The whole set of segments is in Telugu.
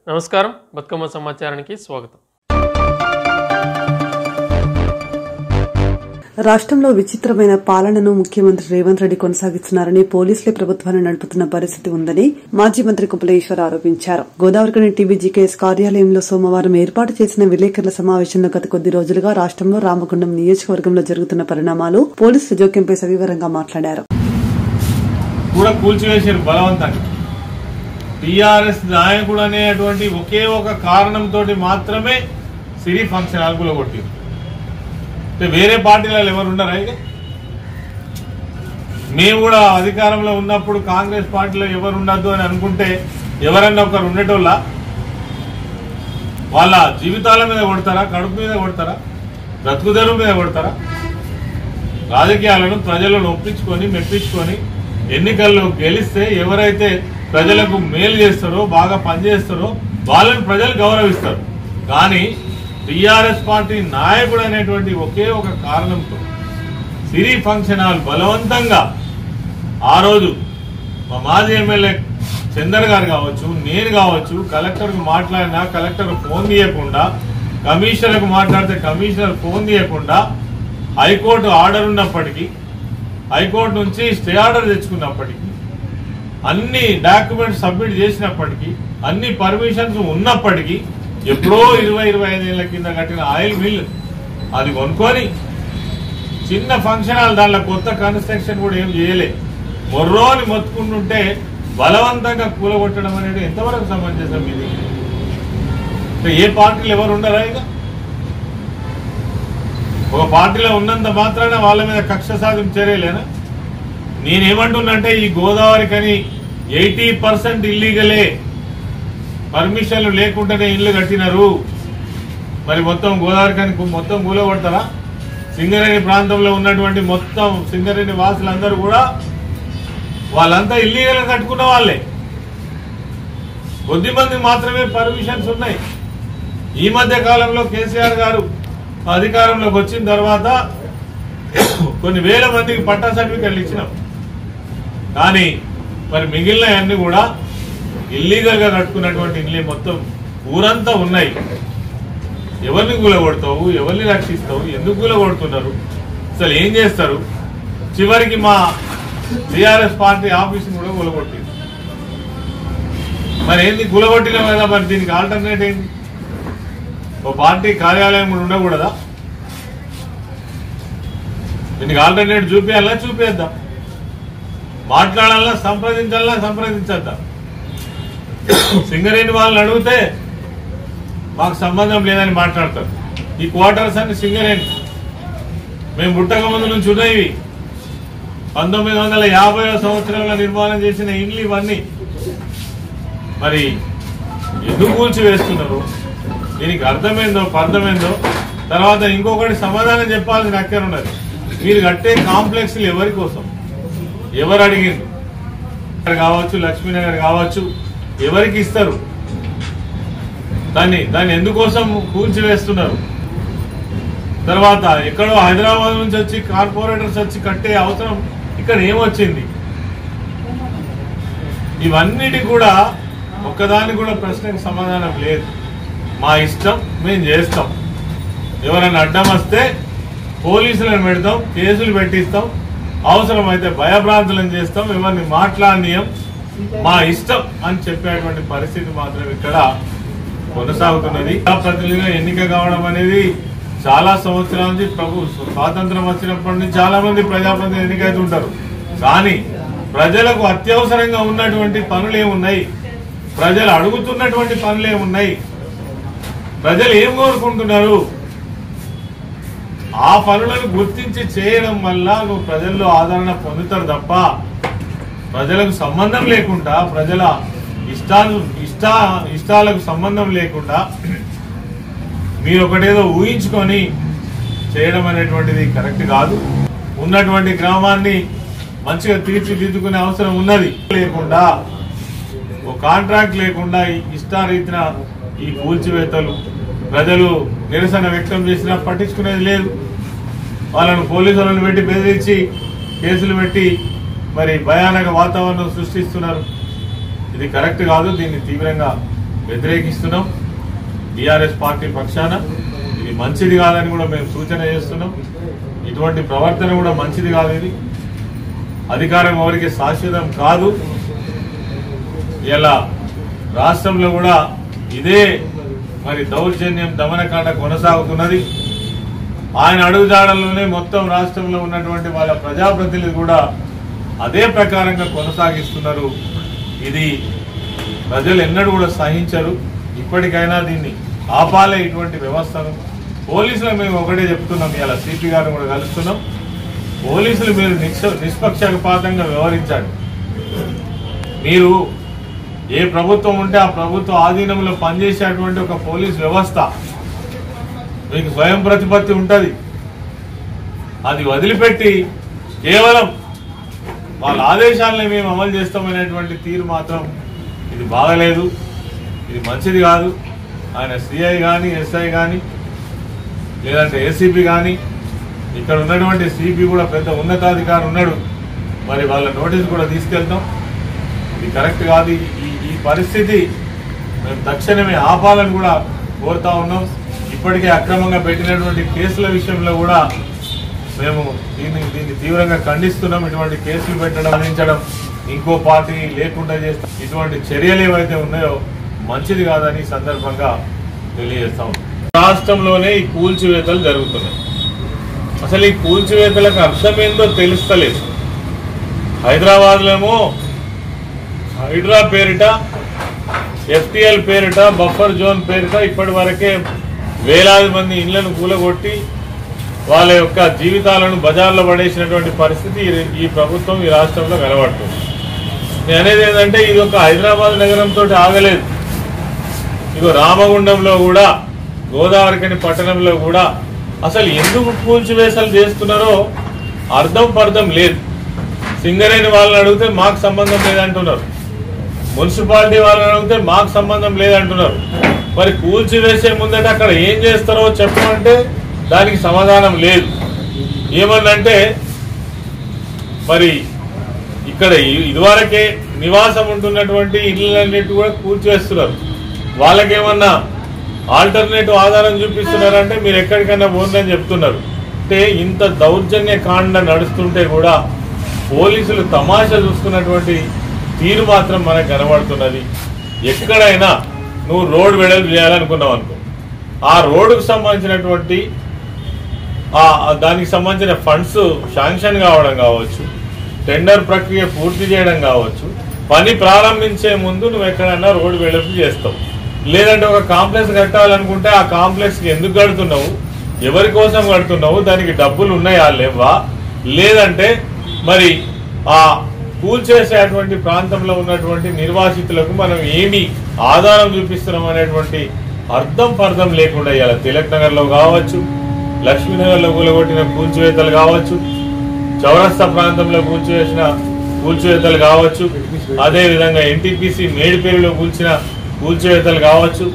నమస్కారం బతుకమ్మ సమాచారానికి స్వాగతం. రాష్ట్రంలో విచిత్రమైన పాలనను ముఖ్యమంత్రి రేవంత్ రెడ్డి కొనసాగిస్తున్నారని పోలీసులే ప్రభుత్వాన్ని నడుపుతున్న పరిస్థితి ఉందని మాజీ మంత్రి కొప్పుల ఈశ్వర్ ఆరోపించారు. గోదావరిఖని టీబీజీకేఎస్ కార్యాలయంలో సోమవారం ఏర్పాటు చేసిన విలేకరుల సమావేశంలో గత కొద్ది రోజులుగా రాష్ట్రంలో రామగుండం నియోజకవర్గంలో జరుగుతున్న పరిణామాలు, పోలీసుల జోక్యంపై సవివరంగా మాట్లాడారు. టీఆర్ఎస్ నాయకుడు అనేటువంటి ఒకే ఒక కారణంతో మాత్రమే సిరి ఫంక్షన్ హాల్ కూలగొట్టింది. వేరే పార్టీలలో ఎవరు ఉండరా? ఇక మేము కూడా అధికారంలో ఉన్నప్పుడు కాంగ్రెస్ పార్టీలో ఎవరు ఉండద్దు అని అనుకుంటే ఎవరన్నా ఒకరు ఉండేటోళ్ళ వాళ్ళ జీవితాల మీద కొడతారా, కడుపు మీద కొడతారా, బ్రతుకుదెరువు మీద కొడతారా? రాజకీయాలను ప్రజలను ఒప్పించుకొని మెప్పించుకొని ఎన్నికల్లో గెలిస్తే ఎవరైతే ప్రజలకు మేలు చేస్తారో, బాగా పనిచేస్తారో వాళ్ళని ప్రజలు గౌరవిస్తారు. కానీ టీఆర్ఎస్ పార్టీ నాయకుడు అనేటువంటి ఒకే ఒక కారణంతో సిరి ఫంక్షన్ హాల్ బలవంతంగా ఆ రోజు మా మాజీ ఎమ్మెల్యే చందర్ గారు కావచ్చు, నేను కావచ్చు, కలెక్టర్కు మాట్లాడినా కలెక్టర్ ఫోన్ తీయకుండా, కమిషనర్కు మాట్లాడితే కమిషనర్ ఫోన్ తీయకుండా, హైకోర్టు ఆర్డర్ ఉన్నప్పటికీ, హైకోర్టు నుంచి స్టే ఆర్డర్ తెచ్చుకున్నప్పటికీ, అన్ని డాక్యుమెంట్స్ సబ్మిట్ చేసినప్పటికీ, అన్ని పర్మిషన్స్ ఉన్నప్పటికీ ఎప్పుడో 20-25 ఏళ్ల కింద కట్టిన ఆయిల్ మిల్ అది కొనుక్కొని చిన్న ఫంక్షన్ హాల్ దానిలో కొత్త కన్స్ట్రక్షన్ కూడా ఏం చేయలే, మొర్రోని మొత్తుకుంటుంటే బలవంతంగా కూలగొట్టడం అనేది ఎంతవరకు సమంజసం? ఇది ఏ పార్టీలు ఎవరు ఉండరా? ఇక ఒక పార్టీలో ఉన్నంత మాత్రాన వాళ్ళ మీద కక్ష సాధింపు చర్యలేనా? నేనేమంటున్నంటే ఈ గోదావరిఖని 80% ఇల్లీగలే, పర్మిషన్లు లేకుండానే ఇల్లు కట్టినారు. మరి మొత్తం గోదావరిఖని మొత్తం కూలగొడతారా? సింగరేణి ప్రాంతంలో ఉన్నటువంటి మొత్తం సింగరేణి వాసులందరూ కూడా వాళ్ళంతా ఇల్లీగల్ కట్టుకున్న వాళ్ళే. కొద్ది మంది మాత్రమే పర్మిషన్స్ ఉన్నాయి. ఈ మధ్య కాలంలో కేసీఆర్ గారు అధికారంలోకి వచ్చిన తర్వాత కొన్ని వేల మందికి పట్టా సర్టిఫికెట్లు ఇచ్చినాం. కానీ మరి మిగిలిన అన్ని కూడా ఇల్లీగల్ గా కట్టుకున్నటువంటి ఇల్లు మొత్తం ఊరంతా ఉన్నాయి. ఎవరిని కూలగొడతావు, ఎవరిని రక్షిస్తావు, ఎందుకు కూలగొడుతున్నారు, అసలు ఏం చేస్తారు? చివరికి మా టీఆర్ఎస్ పార్టీ ఆఫీసును కూడా కూలగొట్టింది. మరి ఏంది కూలగొట్టిన కదా, మరి దీనికి ఆల్టర్నేట్ ఏంటి? ఓ పార్టీ కార్యాలయం కూడా ఉండకూడదా? దీనికి ఆల్టర్నేట్ చూపించాలా? చూపేద్దాం. మాట్లాడాలా? సంప్రదించాలా? సంప్రదించేద్దాం. సింగరేణి వాళ్ళని అడిగితే మాకు సంబంధం లేదని మాట్లాడతారు. ఈ క్వార్టర్స్ అన్ని సింగరేణి, మేము పుట్టక ముందు నుంచి ఉన్నాయి. 1950వ సంవత్సరంలో నిర్మాణం చేసిన ఇండ్లు ఇవన్నీ. మరి ఎందుకు కూల్చి వేస్తున్నారు? దీనికి అర్థమైందో పర్థమైందో తర్వాత ఇంకొకటి సమాధానం చెప్పాల్సిన అక్కర ఉన్నది. మీరు కట్టే కాంప్లెక్స్లు ఎవరి కోసం, ఎవరు అడిగింది కావచ్చు, లక్ష్మీనగర్ కావచ్చు, ఎవరికి ఇస్తారు? దాన్ని ఎందుకోసం కూల్చివేస్తున్నారు? తర్వాత ఎక్కడో హైదరాబాద్ నుంచి వచ్చి కార్పొరేటర్స్ వచ్చి కట్టే అవసరం ఇక్కడ ఏమొచ్చింది? ఇవన్నిటి కూడా ఒక్కదానికి కూడా ప్రశ్నకు సమాధానం లేదు. మా ఇష్టం, మేము చేస్తాం. ఎవరైనా అడ్డం వస్తే పోలీసులను పెడతాం, కేసులు పెట్టిస్తాం, అవసరమైతే భయభ్రాంతులను చేస్తాం, ఎవరిని మాట్లాడనీయం, మా ఇష్టం అని చెప్పేటువంటి పరిస్థితి మాత్రం ఇక్కడ కొనసాగుతున్నది. ప్రతినిధిగా ఎన్నిక కావడం అనేది చాలా సంవత్సరాల నుంచి, స్వాతంత్రం వచ్చినప్పటి నుంచి చాలా మంది ప్రజాప్రతినిధులు ఎన్నికైతుంటారు. కానీ ప్రజలకు అత్యవసరంగా ఉన్నటువంటి పనులేమున్నాయి, ప్రజలు అడుగుతున్నటువంటి పనులేమున్నాయి, ప్రజలు ఏం కోరుకుంటున్నారు, ఆ పనులను గుర్తించి చేయడం వల్ల నువ్వు ప్రజల్లో ఆదరణ పొందుతారు తప్ప ప్రజలకు సంబంధం లేకుండా, ప్రజల ఇష్టాలకు సంబంధం లేకుండా మీరు ఒకటేదో ఊహించుకొని చేయడం అనేటువంటిది కరెక్ట్ కాదు. ఉన్నటువంటి గ్రామాన్ని మంచిగా తీర్చిదిద్దుకునే అవసరం ఉన్నది. లేకుండా ఒక కాంట్రాక్ట్ లేకుండా ఇష్టారీతిన ఈ కూల్చివేతలు, ప్రజలు నిరసన వ్యక్తం చేసినా పట్టించుకునేది లేదు. వాళ్ళను పోలీసులను పెట్టి బెదిరించి కేసులు పెట్టి మరి భయానక వాతావరణం సృష్టిస్తున్నారు. ఇది కరెక్ట్ కాదు. దీన్ని తీవ్రంగా వ్యతిరేకిస్తున్నాం. టీఆర్ఎస్ పార్టీ పక్షాన ఇది మంచిది కాదని కూడా మేము సూచన చేస్తున్నాం. ఇటువంటి ప్రవర్తన కూడా మంచిది కాదు. ఇది అధికారం ఎవరికి శాశ్వతం కాదు. ఇలా రాష్ట్రంలో కూడా ఇదే మరి దౌర్జన్యం దమనకాండ కొనసాగుతున్నది. ఆయన అడుగుజాడల్లోనే మొత్తం రాష్ట్రంలో ఉన్నటువంటి వాళ్ళ ప్రజాప్రతినిధులు కూడా అదే ప్రకారంగా కొనసాగిస్తున్నారు. ఇది ప్రజలు ఎన్నడూ కూడా సహించరు. ఇప్పటికైనా దీన్ని ఆపాలే ఇటువంటి వ్యవస్థను. పోలీసులు మేము ఒకటే చెప్తున్నాం, ఇలా సిపి గారిని కూడా కలుస్తున్నాం. పోలీసులు మీరు నిష్పక్షపాతంగా వ్యవహరించండి. మీరు ఏ ప్రభుత్వం ఉంటే ఆ ప్రభుత్వ ఆధీనంలో పనిచేసేటువంటి ఒక పోలీస్ వ్యవస్థ మీకు స్వయం ప్రతిపత్తి ఉంటుంది. అది వదిలిపెట్టి కేవలం వాళ్ళ ఆదేశాలని మేము అమలు చేస్తామనేటువంటి తీరు మాత్రం ఇది బాగలేదు. ఇది మంచిది కాదు. ఆయన సిఐ కానీ ఎస్ఐ కానీ లేదంటే ఏసీపీ కానీ ఇక్కడ ఉన్నటువంటి సిపి కూడా పెద్ద ఉన్నతాధికారి ఉన్నాడు. మరి వాళ్ళ నోటీసు కూడా తీసుకెళ్తాం. ఇది కరెక్ట్ కాదు. ఈ పరిస్థితి మేము తక్షణమే ఆపాలని కూడా కోరుతా ఉన్నాం. ఇప్పటికే అక్రమంగా పెట్టినటువంటి కేసుల విషయంలో కూడా మేము దీన్ని తీవ్రంగా ఖండిస్తున్నాం. ఇటువంటి కేసులు పెట్టడం అందించడం ఇంకో పార్టీ లేకుండా చేస్తాం. ఇటువంటి చర్యలు ఏవైతే ఉన్నాయో మంచిది కాదని సందర్భంగా తెలియజేస్తాం. రాష్ట్రంలోనే ఈ కూల్చివేతలు జరుగుతున్నాయి. అసలు ఈ కూల్చివేతలకు అర్థం ఏందో తెలుస్తలేదు. హైదరాబాద్లో హైడ్రా పేరిట, ఎఫ్టీఎల్ పేరిట, బఫర్ జోన్ పేరిట ఇప్పటి వరకే వేలాది మంది ఇళ్లను కూలగొట్టి వాళ్ళ యొక్క జీవితాలను బజార్లో పడేసినటువంటి పరిస్థితి ఈ ప్రభుత్వం ఈ రాష్ట్రంలో కనబడుతుంది. నేను అనేది ఏంటంటే ఇది ఒక హైదరాబాద్ నగరంతో ఆగలేదు. ఇగో రామగుండంలో కూడా, గోదావరికని పట్టణంలో కూడా అసలు ఎందుకు కూల్చివేతలు చేస్తున్నారో అర్థం పర్థం లేదు. సింగరేణి వాళ్ళని అడిగితే మాకు సంబంధం లేదంటున్నారు. మున్సిపాలిటీ వాళ్ళని అడిగితే మాకు సంబంధం లేదంటున్నారు. మరి కూల్చివేసే ముందట అక్కడ ఏం చేస్తారో చెప్పమంటే దానికి సమాధానం లేదు. ఏమన్నంటే మరి ఇక్కడ ఇదివరకే నివాసం ఉంటున్నటువంటి ఇళ్ళన్నిటి కూడా కూల్చివేస్తున్నారు. వాళ్ళకేమన్నా ఆల్టర్నేటివ్ ఆధారం చూపిస్తున్నారంటే మీరు ఎక్కడికైనా పోందని చెప్తున్నారు. అంటే ఇంత దౌర్జన్య కాండ నడుస్తుంటే కూడా పోలీసులు తమాషా చూస్తున్నటువంటి తీరు మాత్రం మనకు కనబడుతున్నది. ఎక్కడైనా నువ్వు రోడ్ వెడల్పు చేయాలనుకున్నావు అనుకో, ఆ రోడ్డుకు సంబంధించినటువంటి దానికి సంబంధించిన ఫండ్స్ శాంక్షన్ కావడం కావచ్చు, టెండర్ ప్రక్రియ పూర్తి చేయడం కావచ్చు, పని ప్రారంభించే ముందు నువ్వు ఎక్కడైనా రోడ్డు వెడల్పు చేస్తావు. లేదంటే ఒక కాంప్లెక్స్ కట్టాలనుకుంటే ఆ కాంప్లెక్స్కి ఎందుకు కడుతున్నావు, ఎవరి కోసం కడుతున్నావు, దానికి డబ్బులు ఉన్నాయా లేవా, లేదంటే మరి ఆ కూల్చేసేటువంటి ప్రాంతంలో ఉన్నటువంటి నిర్వాసితులకు మనం ఏమి ఆధారం చూపిస్తున్నాం అనేటువంటి అర్థం పర్థం లేకుండా ఇలా తిలక్ నగర్లో కావచ్చు, లక్ష్మీనగర్లో కూలగొట్టిన కూల్చివేతలు కావచ్చు, చౌరస్తా ప్రాంతంలో కూల్చివేతలు కావచ్చు, అదేవిధంగా ఎన్టీపీసీ మేడిపేరులో కూల్చివేతలు కావచ్చు.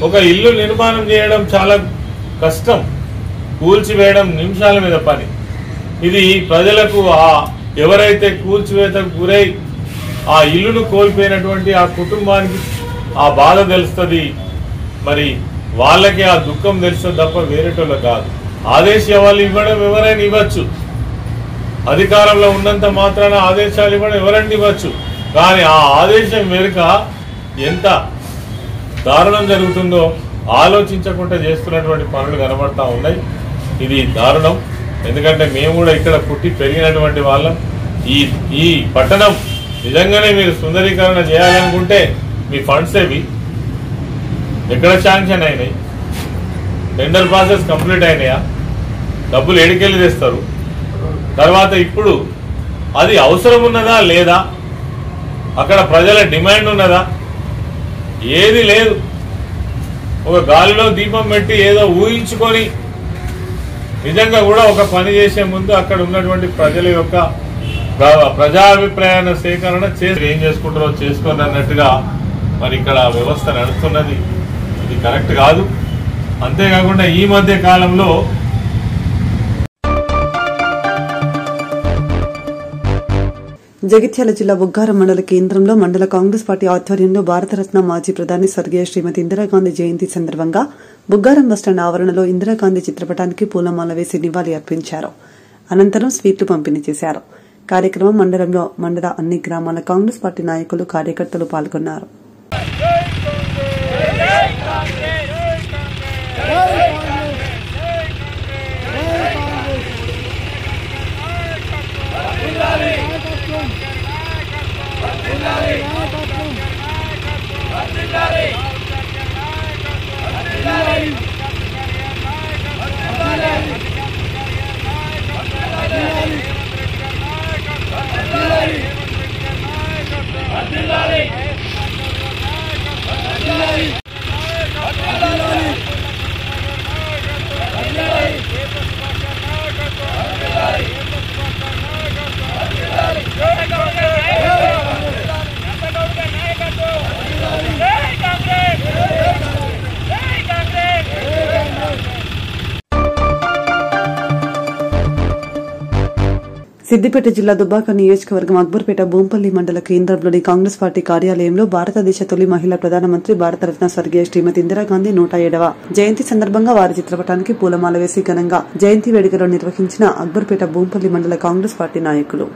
ఒక ఇల్లు నిర్మాణం చేయడం చాలా కష్టం, కూల్చివేయడం నిమిషాల మీద పని. ఇది ప్రజలకు ఎవరైతే కూల్చివేతకు గురై ఆ ఇల్లును కోల్పోయినటువంటి ఆ కుటుంబానికి ఆ బాధ తెలుస్తుంది. మరి వాళ్ళకి ఆ దుఃఖం తెలుస్తుంది తప్ప వేరేటోళ్ళు కాదు. ఆదేశాలు ఇవ్వడం ఎవరైనా ఇవ్వచ్చు, అధికారంలో ఉన్నంత మాత్రాన ఆదేశాలు ఇవ్వడం ఎవరైనా ఇవ్వచ్చు. కానీ ఆ ఆదేశం మేరకు ఎంత దారుణం జరుగుతుందో ఆలోచించకుండా చేస్తున్నటువంటి పనులు కనబడతా ఉన్నాయి. ఇది దారుణం. ఎందుకంటే మేము కూడా ఇక్కడ పుట్టి పెరిగినటువంటి వాళ్ళం. ఈ పట్టణం నిజంగానే మీరు సుందరీకరణ చేయాలనుకుంటే మీ ఫండ్స్ ఏవి ఎక్కడ శాంక్షన్ అయినాయి, టెండర్ ప్రాసెస్ కంప్లీట్ అయినాయా, డబ్బులు ఏడికెళ్ళి తెస్తారు, తర్వాత ఇప్పుడు అది అవసరం ఉన్నదా లేదా, అక్కడ ప్రజల డిమాండ్ ఉన్నదా, ఏది లేదు. ఒక గాలిలో దీపం పెట్టి ఏదో ఊహించుకొని నిజంగా కూడా ఒక పని చేసే ముందు అక్కడ ఉన్నటువంటి ప్రజల యొక్క ప్రజాభిప్రాయాల సేకరణ చేసి ఏం చేసుకుంటారో చేసుకోండి అన్నట్టుగా మరి ఇక్కడ వ్యవస్థ నడుస్తున్నది. ఇది కరెక్ట్ కాదు. అంతేకాకుండా ఈ మధ్య కాలంలో జగిత్యాల జిల్లా బుగ్గారం మండల కేంద్రంలో మండల కాంగ్రెస్ పార్టీ ఆధ్వర్యంలో భారతరత్న మాజీ ప్రధాని స్వర్గీయ శ్రీమతి ఇందిరాగాంధీ జయంతి సందర్భంగా బుగ్గారం బస్టాండ్ ఆవరణలో ఇందిరాగాంధీ చిత్రపటానికి పూలమాల వేసి నివాళి అర్పించారు. అనంతరం స్వీట్లు పంపిణీ చేశారు. కార్యక్రమం మండలంలో మండల అన్ని గ్రామాల కాంగ్రెస్ పార్టీ నాయకులు కార్యకర్తలు పాల్గొన్నారు. సిద్దిపేట జిల్లా దుబ్బాక నియోజకవర్గం అక్బర్పేట బూంపల్లి మండల కేంద్రంలోని కాంగ్రెస్ పార్టీ కార్యాలయంలో భారతదేశ తొలి మహిళా ప్రధానమంత్రి భారతరత్న స్వర్గీయ శ్రీమతి ఇందిరాగాంధీ 107వ జయంతి సందర్భంగా వారి చిత్రపటానికి పూలమాల వేసి ఘనంగా జయంతి వేడుకలు నిర్వహించిన అక్బర్పేట బూంపల్లి మండల కాంగ్రెస్ పార్టీ నాయకులు.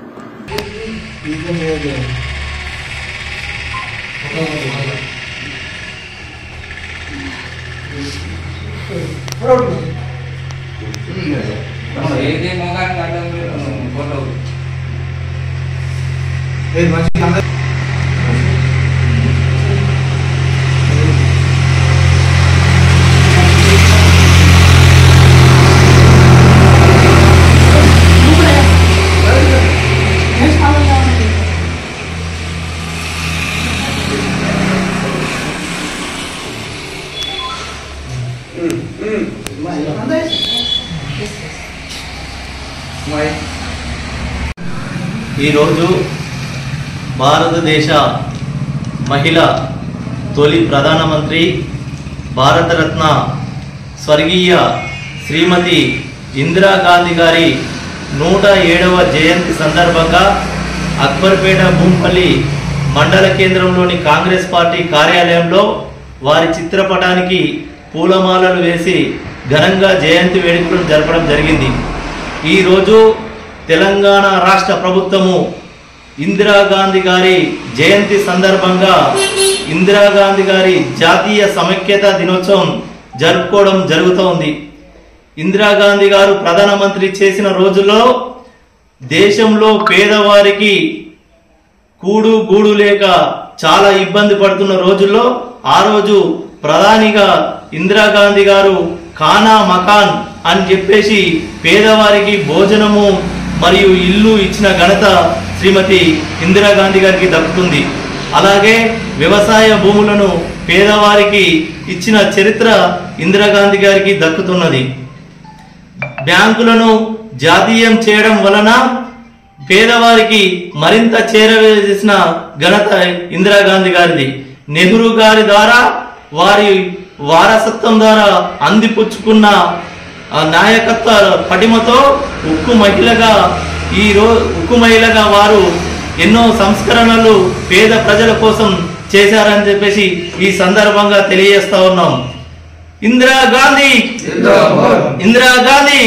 ఈరోజు భారతదేశ మహిళ తొలి ప్రధానమంత్రి భారతరత్న స్వర్గీయ శ్రీమతి ఇందిరాగాంధీ గారి 107వ జయంతి సందర్భంగా అక్బర్పేట బూంపల్లి మండల కేంద్రంలోని కాంగ్రెస్ పార్టీ కార్యాలయంలో వారి చిత్రపటానికి పూలమాలలు వేసి ఘనంగా జయంతి వేడుకలను జరపడం జరిగింది. ఈరోజు తెలంగాణ రాష్ట్ర ప్రభుత్వము ఇందిరాగాంధీ గారి జయంతి సందర్భంగా ఇందిరాగాంధీ గారి జాతీయ సమైక్యత దినోత్సవం జరుపుకోవడం జరుగుతోంది. ఇందిరాగాంధీ గారు ప్రధానమంత్రి చేసిన రోజుల్లో దేశంలో పేదవారికి కూడు గూడు లేక చాలా ఇబ్బంది పడుతున్న రోజుల్లో ఆ రోజు ప్రధానిగా ఇందిరాగాంధీ గారు ఖానా మకాన్ అని చెప్పేసి పేదవారికి భోజనము మరియు ఇల్లు ఇచ్చిన ఘనత శ్రీమతి ఇందిరాగాంధీ గారికి దక్కుతుంది. అలాగే వ్యవసాయ భూములను పేదవారికి ఇచ్చిన చరిత్ర ఇందిరాగాంధీ గారికి దక్కుతున్నది. బ్యాంకులను జాతీయం చేయడం వలన పేదవారికి మరింత చేరవేసిన ఘనత ఇందిరాగాంధీ గారిది. నెహ్రూ గారి ద్వారా వారి వారసత్వం ద్వారా అందిపుచ్చుకున్న నాయకత్వ పటిమతో ఉక్కు మహిళగా వారు ఎన్నో సంస్కరణలు పేద ప్రజల కోసం చేశారని చెప్పేసి ఈ సందర్భంగా తెలియజేస్తా ఉన్నాం. ఇందిరాగాంధీ ఇందిరాగాంధీ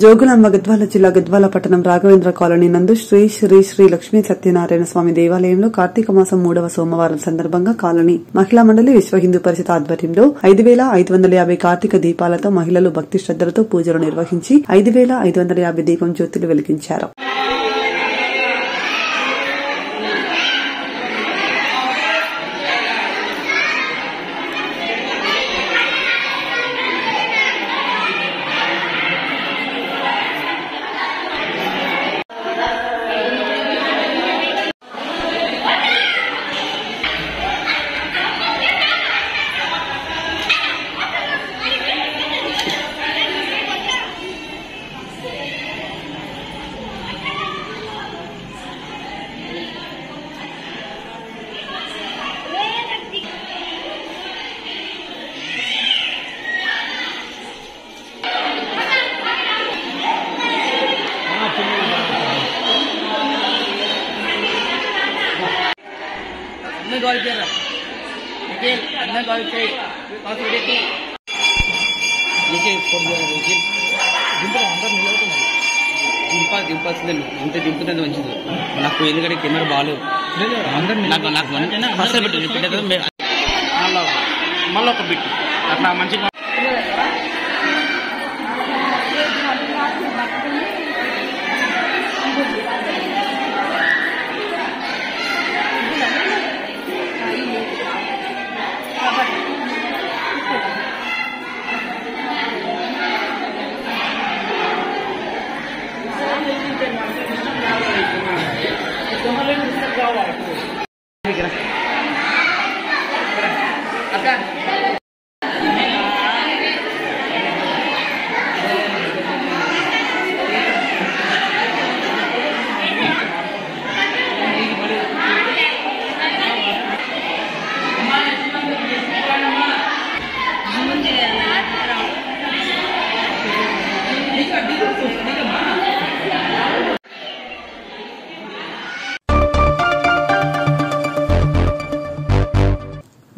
జోగులాంబ గద్వాల జిల్లా గద్వాల పట్టణం రాఘవేంద్ర కాలనీ నందు శ్రీ శ్రీ శ్రీ లక్ష్మీ సత్యనారాయణ స్వామి దేవాలయంలో కార్తీక మాసం 3వ సోమవారం సందర్భంగా కాలనీ మహిళా మండలి విశ్వ హిందూ పరిషత్ ఆధ్వర్యంలో 5550 కార్తీక దీపాలతో మహిళలు భక్తి శ్రద్దలతో పూజలు నిర్వహించి 5550 దీపం జ్యోతులు వెలిగించారు. దింపాల్సిందే ఇంత దింపుతుంది మంచిది నాకు ఎందుకంటే కెమెరా బాగాలేదు నాకు ఫస్ట్ పెట్టదు మళ్ళీ ఒక బిట్ అట్లా మంచిగా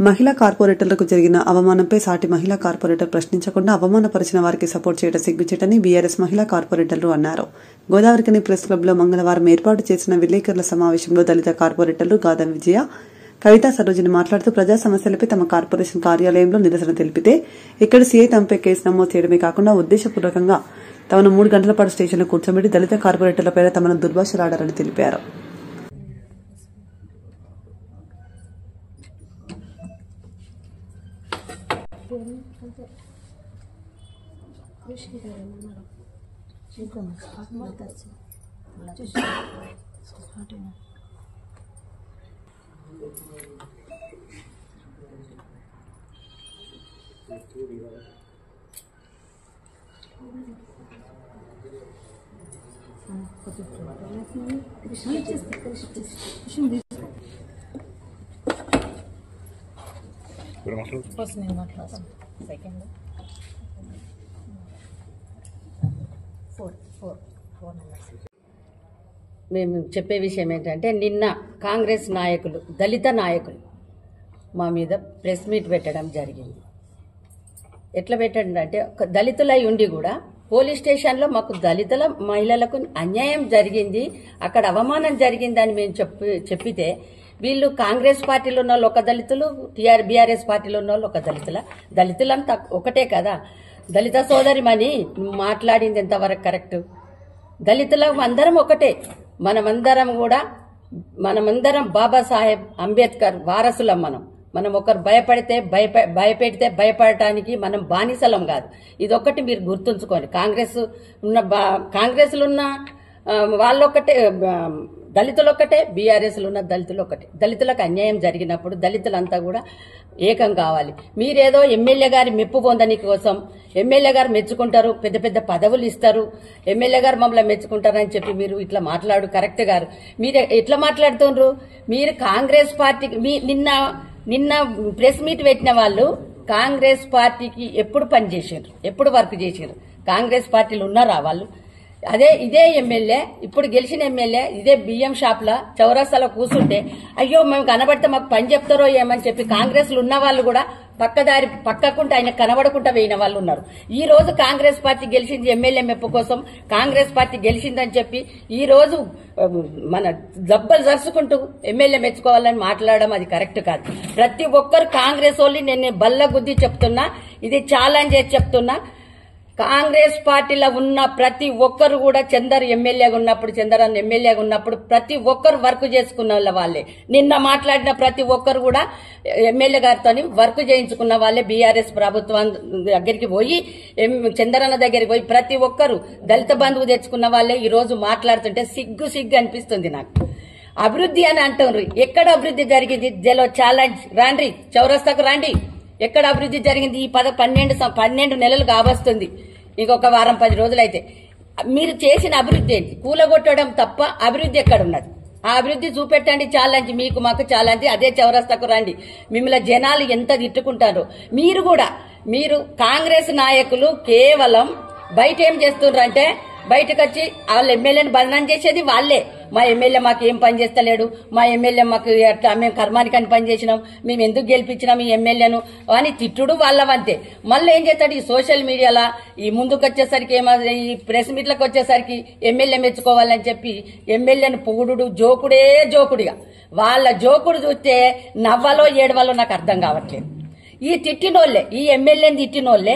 మహిళా కార్పొరేటర్లకు జరిగిన అవమానంపై సాటి మహిళా కార్పొరేటర్ ప్రశ్నించకుండా అవమానపరిచిన వారికి సపోర్ట్ చేయడం సిగ్గుచేటని బీఆర్ఎస్ మహిళా కార్పొరేటర్లు అన్నారు. గోదావరికని ప్రెస్ క్లబ్ లో మంగళవారం ఏర్పాటు చేసిన విలేకరుల సమావేశంలో దళిత కార్పొరేటర్లు గాదం విజయ, కవితా సరోజిని మాట్లాడుతూ ప్రజా సమస్యలపై తమ కార్పొరేషన్ కార్యాలయంలో నిరసన తెలిపితే ఇక్కడ సీఐ తమపై కేసు నమోదు చేయడమే కాకుండా ఉద్దేశపూర్వకంగా తమను 3 గంటల పాటు స్టేషన్లో కూర్చోబెట్టి దళిత కార్పొరేటర్లపై తమను దుర్భాషలాడారని తెలిపారు. మేము చెప్పే విషయం ఏంటంటే నిన్న కాంగ్రెస్ నాయకులు దళిత నాయకులు మా మీద ప్రెస్ మీట్ పెట్టడం జరిగింది. ఎట్లా పెట్టండి అంటే దళితులై ఉండి కూడా పోలీస్ స్టేషన్లో మాకు దళితుల మహిళలకు అన్యాయం జరిగింది, అక్కడ అవమానం జరిగిందని మేము చెప్పితే వీళ్ళు కాంగ్రెస్ పార్టీలో ఉన్న వాళ్ళు ఒక దళితులు, బీఆర్ఎస్ పార్టీలో ఉన్న వాళ్ళు ఒక దళితులంతా ఒకటే కదా. దళిత సోదరిమని మాట్లాడింది ఎంతవరకు కరెక్ట్? దళితులం అందరం ఒకటే. మనమందరం బాబాసాహెబ్ అంబేద్కర్ వారసులం. మనం ఒకరు భయపెడితే భయపడటానికి మనం బానిసలం కాదు. ఇదొక్కటి మీరు గుర్తుంచుకోండి. కాంగ్రెస్లో ఉన్న వాళ్ళొక్కటే, దళితులు ఒక్కటే, బీఆర్ఎస్లో ఉన్న దళితులు ఒక్కటే. దళితులకు అన్యాయం జరిగినప్పుడు దళితులంతా కూడా ఏకం కావాలి. మీరేదో ఎమ్మెల్యే గారి మెప్పు పొందని కోసం ఎమ్మెల్యే గారు మెచ్చుకుంటారు, పెద్ద పెద్ద పదవులు ఇస్తారు, ఎమ్మెల్యే గారు మమ్మల్ని మెచ్చుకుంటారని చెప్పి మీరు ఇట్లా మాట్లాడు కరెక్ట్ గారు. మీరు ఎట్లా మాట్లాడుతుండ్రు? మీరు కాంగ్రెస్ పార్టీకి నిన్న ప్రెస్ మీట్ పెట్టిన వాళ్ళు కాంగ్రెస్ పార్టీకి ఎప్పుడు పనిచేసారు, ఎప్పుడు వర్క్ చేసారు? కాంగ్రెస్ పార్టీలు ఉన్నారా వాళ్ళు? ఇదే ఎమ్మెల్యే, ఇప్పుడు గెలిచిన ఎమ్మెల్యే ఇదే బియ్యం షాప్ లా చౌరస్తాలో కూర్చుంటే అయ్యో మేము కనబడితే మాకు పని చెప్తారో ఏమని చెప్పి కాంగ్రెస్ లో ఉన్న వాళ్ళు కూడా పక్కకుంటే ఆయన కనబడకుండా వేయిన వాళ్ళు ఉన్నారు. ఈ రోజు కాంగ్రెస్ పార్టీ గెలిచింది ఎమ్మెల్యే మెప్పు కోసం, కాంగ్రెస్ పార్టీ గెలిచిందని చెప్పి ఈ రోజు మన దెబ్బలు జరుచుకుంటూ ఎమ్మెల్యే మెచ్చుకోవాలని మాట్లాడడం అది కరెక్ట్ కాదు. ప్రతి ఒక్కరు కాంగ్రెస్ వాళ్ళు నేను బల్ల గుద్ది చెప్తున్నా, ఇది ఛాలెంజ్ చేసి చెప్తున్నా. కాంగ్రెస్ పార్టీలో ఉన్న ప్రతి ఒక్కరు కూడా చంద్ర ఎమ్మెల్యేగా ఉన్నప్పుడు ప్రతి ఒక్కరు వర్క్ చేసుకున్న వాళ్ళే. నిన్న మాట్లాడిన ప్రతి ఒక్కరు కూడా ఎమ్మెల్యే గారితో వర్క్ చేయించుకున్న వాళ్ళే. బీఆర్ఎస్ ప్రభుత్వం దగ్గరికి పోయి చంద్రన్న దగ్గరికి పోయి ప్రతి ఒక్కరు దళిత బంధువు తెచ్చుకున్న వాళ్ళే. ఈ రోజు మాట్లాడుతుంటే సిగ్గు అనిపిస్తుంది నాకు. అభివృద్ధి అని అంటున్నారు. ఎక్కడ అభివృద్ధి జరిగింది? ఛాలెంజ్ రాండి, చౌరస్తాకు రాండి. ఎక్కడ అభివృద్ధి జరిగింది? ఈ 12 నెలలు కావస్తుంది, ఇంకొక వారం 10 రోజులైతే. మీరు చేసిన అభివృద్ధి ఏంటి? కూలగొట్టడం తప్ప అభివృద్ధి ఎక్కడున్నది? ఆ అభివృద్ధి చూపెట్టండి. ఛాలెంజ్ మీకు మాకు ఛాలెంజ్. అదే చౌరస్తాకు రండి. మిమ్మల్ని జనాలు ఎంత తిట్టుకుంటారో. మీరు కాంగ్రెస్ నాయకులు కేవలం బయట ఏం చేస్తున్నారంటే బయటకు వచ్చి వాళ్ళ ఎమ్మెల్యేని బదనాం చేసేది వాళ్ళే. మా ఎమ్మెల్యే మాకు ఏం పని చేస్తలేడు, మా ఎమ్మెల్యే మాకు మేము కర్మానికి అని పని చేసినాం, మేము ఎందుకు గెలిపించినాం ఈ ఎమ్మెల్యేను అని తిట్టుడు వాళ్ళవంతే. మళ్ళీ ఏం చేస్తాడు ఈ సోషల్ మీడియాలో ఈ ముందుకు వచ్చేసరికి ఈ ప్రెస్ మీట్లకు వచ్చేసరికి ఎమ్మెల్యే మెచ్చుకోవాలని చెప్పి ఎమ్మెల్యేను పొగుడు జోకుడే జోకుడిగా. వాళ్ళ జోకుడు చూస్తే నవ్వాలో ఏడవాలో నాకు అర్థం కావట్లేదు. ఈ తిట్టినోళ్లే, ఈ ఎమ్మెల్యేని తిట్టినోళ్లే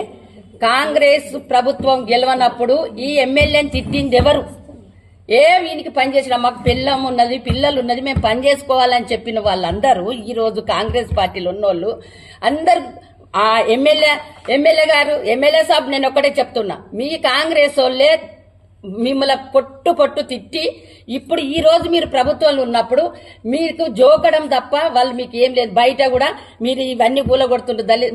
కాంగ్రెస్ ప్రభుత్వం గెలవనప్పుడు ఈ ఎమ్మెల్యేని తిట్టింది ఎవరు? వీనికి పని చేసిన మాకు పిల్లం ఉన్నది, పిల్లలు ఉన్నది, మేము పని చేసుకోవాలని చెప్పిన వాళ్ళందరూ ఈ రోజు కాంగ్రెస్ పార్టీలో ఉన్నోళ్ళు అందరు ఆ ఎమ్మెల్యే గారు, ఎమ్మెల్యే సాబ్, నేను ఒక్కటే చెప్తున్నా, మీ కాంగ్రెస్ వాళ్ళే మిమ్మల్ని పొట్టు తిట్టి ఇప్పుడు ఈ రోజు మీరు ప్రభుత్వంలో ఉన్నప్పుడు మీకు జోకడం తప్ప వాళ్ళు మీకు ఏం లేదు. బయట కూడా మీరు ఇవన్నీ కూలగొడుతుంటారు.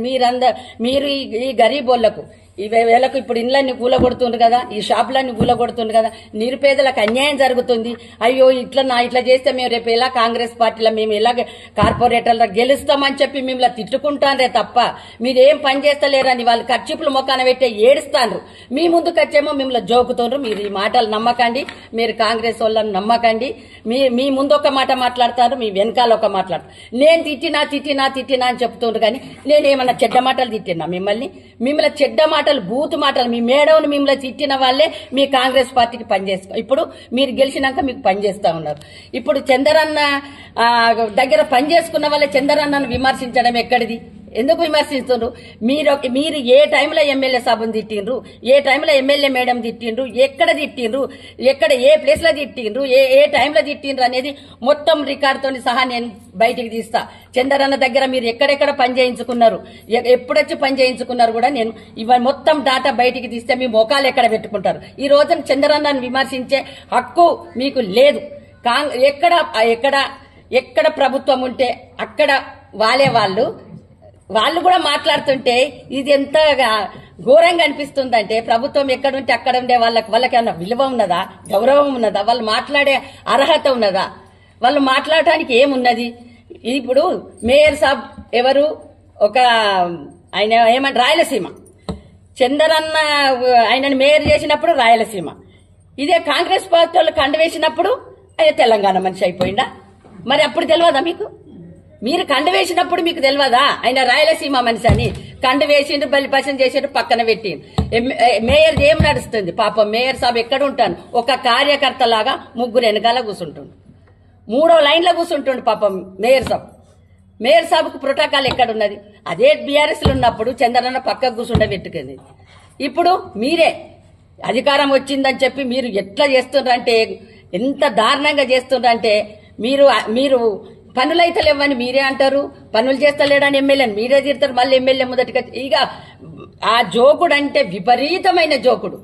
మీరు ఈ గరీబోళ్లకు వీళ్ళకు ఇప్పుడు ఇండ్లన్నీ కూలగొడుతుండ్రు కదా, ఈ షాపులన్నీ కూలగొడుతుండ్రు కదా, నిరుపేదలకు అన్యాయం జరుగుతుంది. అయ్యో ఇట్లా చేస్తే మేము రేపు ఎలా కాంగ్రెస్ పార్టీలో మేము ఎలా కార్పొరేటర్లో గెలుస్తామని చెప్పి మిమ్మల్ని తిట్టుకుంటారే తప్ప మీరేం పని చేస్తలేరని వాళ్ళు ఖర్చుపులు మొక్కాన పెట్టే ఏడుస్తాండ్రు. మీ ముందుకు వచ్చేమో మిమ్మల్ని జోకుతుండ్రు. మీరు ఈ మాటలు నమ్మకండి, మీరు కాంగ్రెస్ వాళ్ళని నమ్మకండి. మీ ముందు ఒక మాట మాట్లాడతారు, మీ వెనకాల ఒక మాట్లాడతారు. నేను తిట్టినా అని చెప్తుండ్రు కానీ నేనేమన్నా చెడ్డ మాటలు తిట్టినా మిమ్మల్ని చెడ్డ మాటలు బూత్ మాటలు మీ మేడవుని మిమ్మల్ని తిట్టిన వాళ్ళే మీ కాంగ్రెస్ పార్టీకి పనిచేస్తా. ఇప్పుడు మీరు గెలిచినాక మీకు పనిచేస్తా ఉన్నారు. ఇప్పుడు చంద్రన్న దగ్గర పనిచేసుకున్న వాళ్ళే చంద్రన్నను విమర్శించడం ఎక్కడిది? ఎందుకు విమర్శిస్తున్నారు? మీరు ఏ టైంలో ఎమ్మెల్యే సాబుని తిట్టిండ్రు, ఏ టైంలో ఎమ్మెల్యే మేడం తిట్టిండ్రు, ఎక్కడ తిట్టిండ్రు, ఏ ప్లేస్ లో తిట్టిండ్రు, ఏ టైంలో తిట్టిండ్రు అనేది మొత్తం రికార్డుతో సహా నేను బయటికి తీస్తా. చంద్రన్న దగ్గర మీరు ఎక్కడెక్కడ పని చేయించుకున్నారు, ఎప్పుడొచ్చి పని చేయించుకున్నారు కూడా నేను ఇవన్నీ మొత్తం డాటా బయటికి తీస్తే మీ మోకాలు ఎక్కడ పెట్టుకుంటారు. ఈ రోజున చంద్రన్నను విమర్శించే హక్కు మీకు లేదు. ఎక్కడ ప్రభుత్వం ఉంటే అక్కడ వాళ్ళు కూడా మాట్లాడుతుంటే ఇది ఎంత ఘోరంగా అనిపిస్తుందంటే ప్రభుత్వం ఎక్కడుంటే అక్కడ ఉండే వాళ్ళకేమన్నా విలువ ఉన్నదా, గౌరవం ఉన్నదా, వాళ్ళు మాట్లాడే అర్హత ఉన్నదా, వాళ్ళు మాట్లాడటానికి ఏమున్నది? ఇప్పుడు మేయర్ సాబ్ ఎవరు? ఆయన ఏమంటే రాయలసీమ, చంద్రన్న ఆయనని మేయర్ చేసినప్పుడు రాయలసీమ, ఇదే కాంగ్రెస్ పార్టీ వాళ్ళు కండవేసినప్పుడు ఆయన తెలంగాణ మనిషి అయిపోయిందా? మరి అప్పుడు తెలియదా మీకు? మీరు కండ వేసినప్పుడు మీకు తెలియదా ఆయన రాయలసీమ మనిషి అని? కండ వేసిండు, బలిపసం చేసిండు, పక్కన పెట్టిండు. మేయర్ ఏం నడుస్తుంది పాపం? మేయర్ సాబ్ ఎక్కడ ఉంటాను? ఒక కార్యకర్త లాగా ముగ్గురు వెనకాల కూర్చుంటుండు, 3వ లైన్లో కూర్చుంటుండు పాపం మేయర్ సాబ్. మేయర్ సాబ్కు ప్రోటోకాల్ ఎక్కడున్నది? అదే బీఆర్ఎస్ లో ఉన్నప్పుడు చంద్రన్న పక్కకు కూర్చుండబెట్టుకుంది. ఇప్పుడు మీరే అధికారం వచ్చిందని చెప్పి మీరు ఎట్లా చేస్తుండ్రంటే, ఎంత దారుణంగా చేస్తుండ్రంటే, మీరు పనులైతే లేవని మీరే అంటారు, పనులు చేస్తలేడని ఎమ్మెల్యేని మీరే తీరుతారు. మళ్ళీ ఎమ్మెల్యే మొదటిగా ఇక ఆ జోకుడు అంటే విపరీతమైన జోకుడు.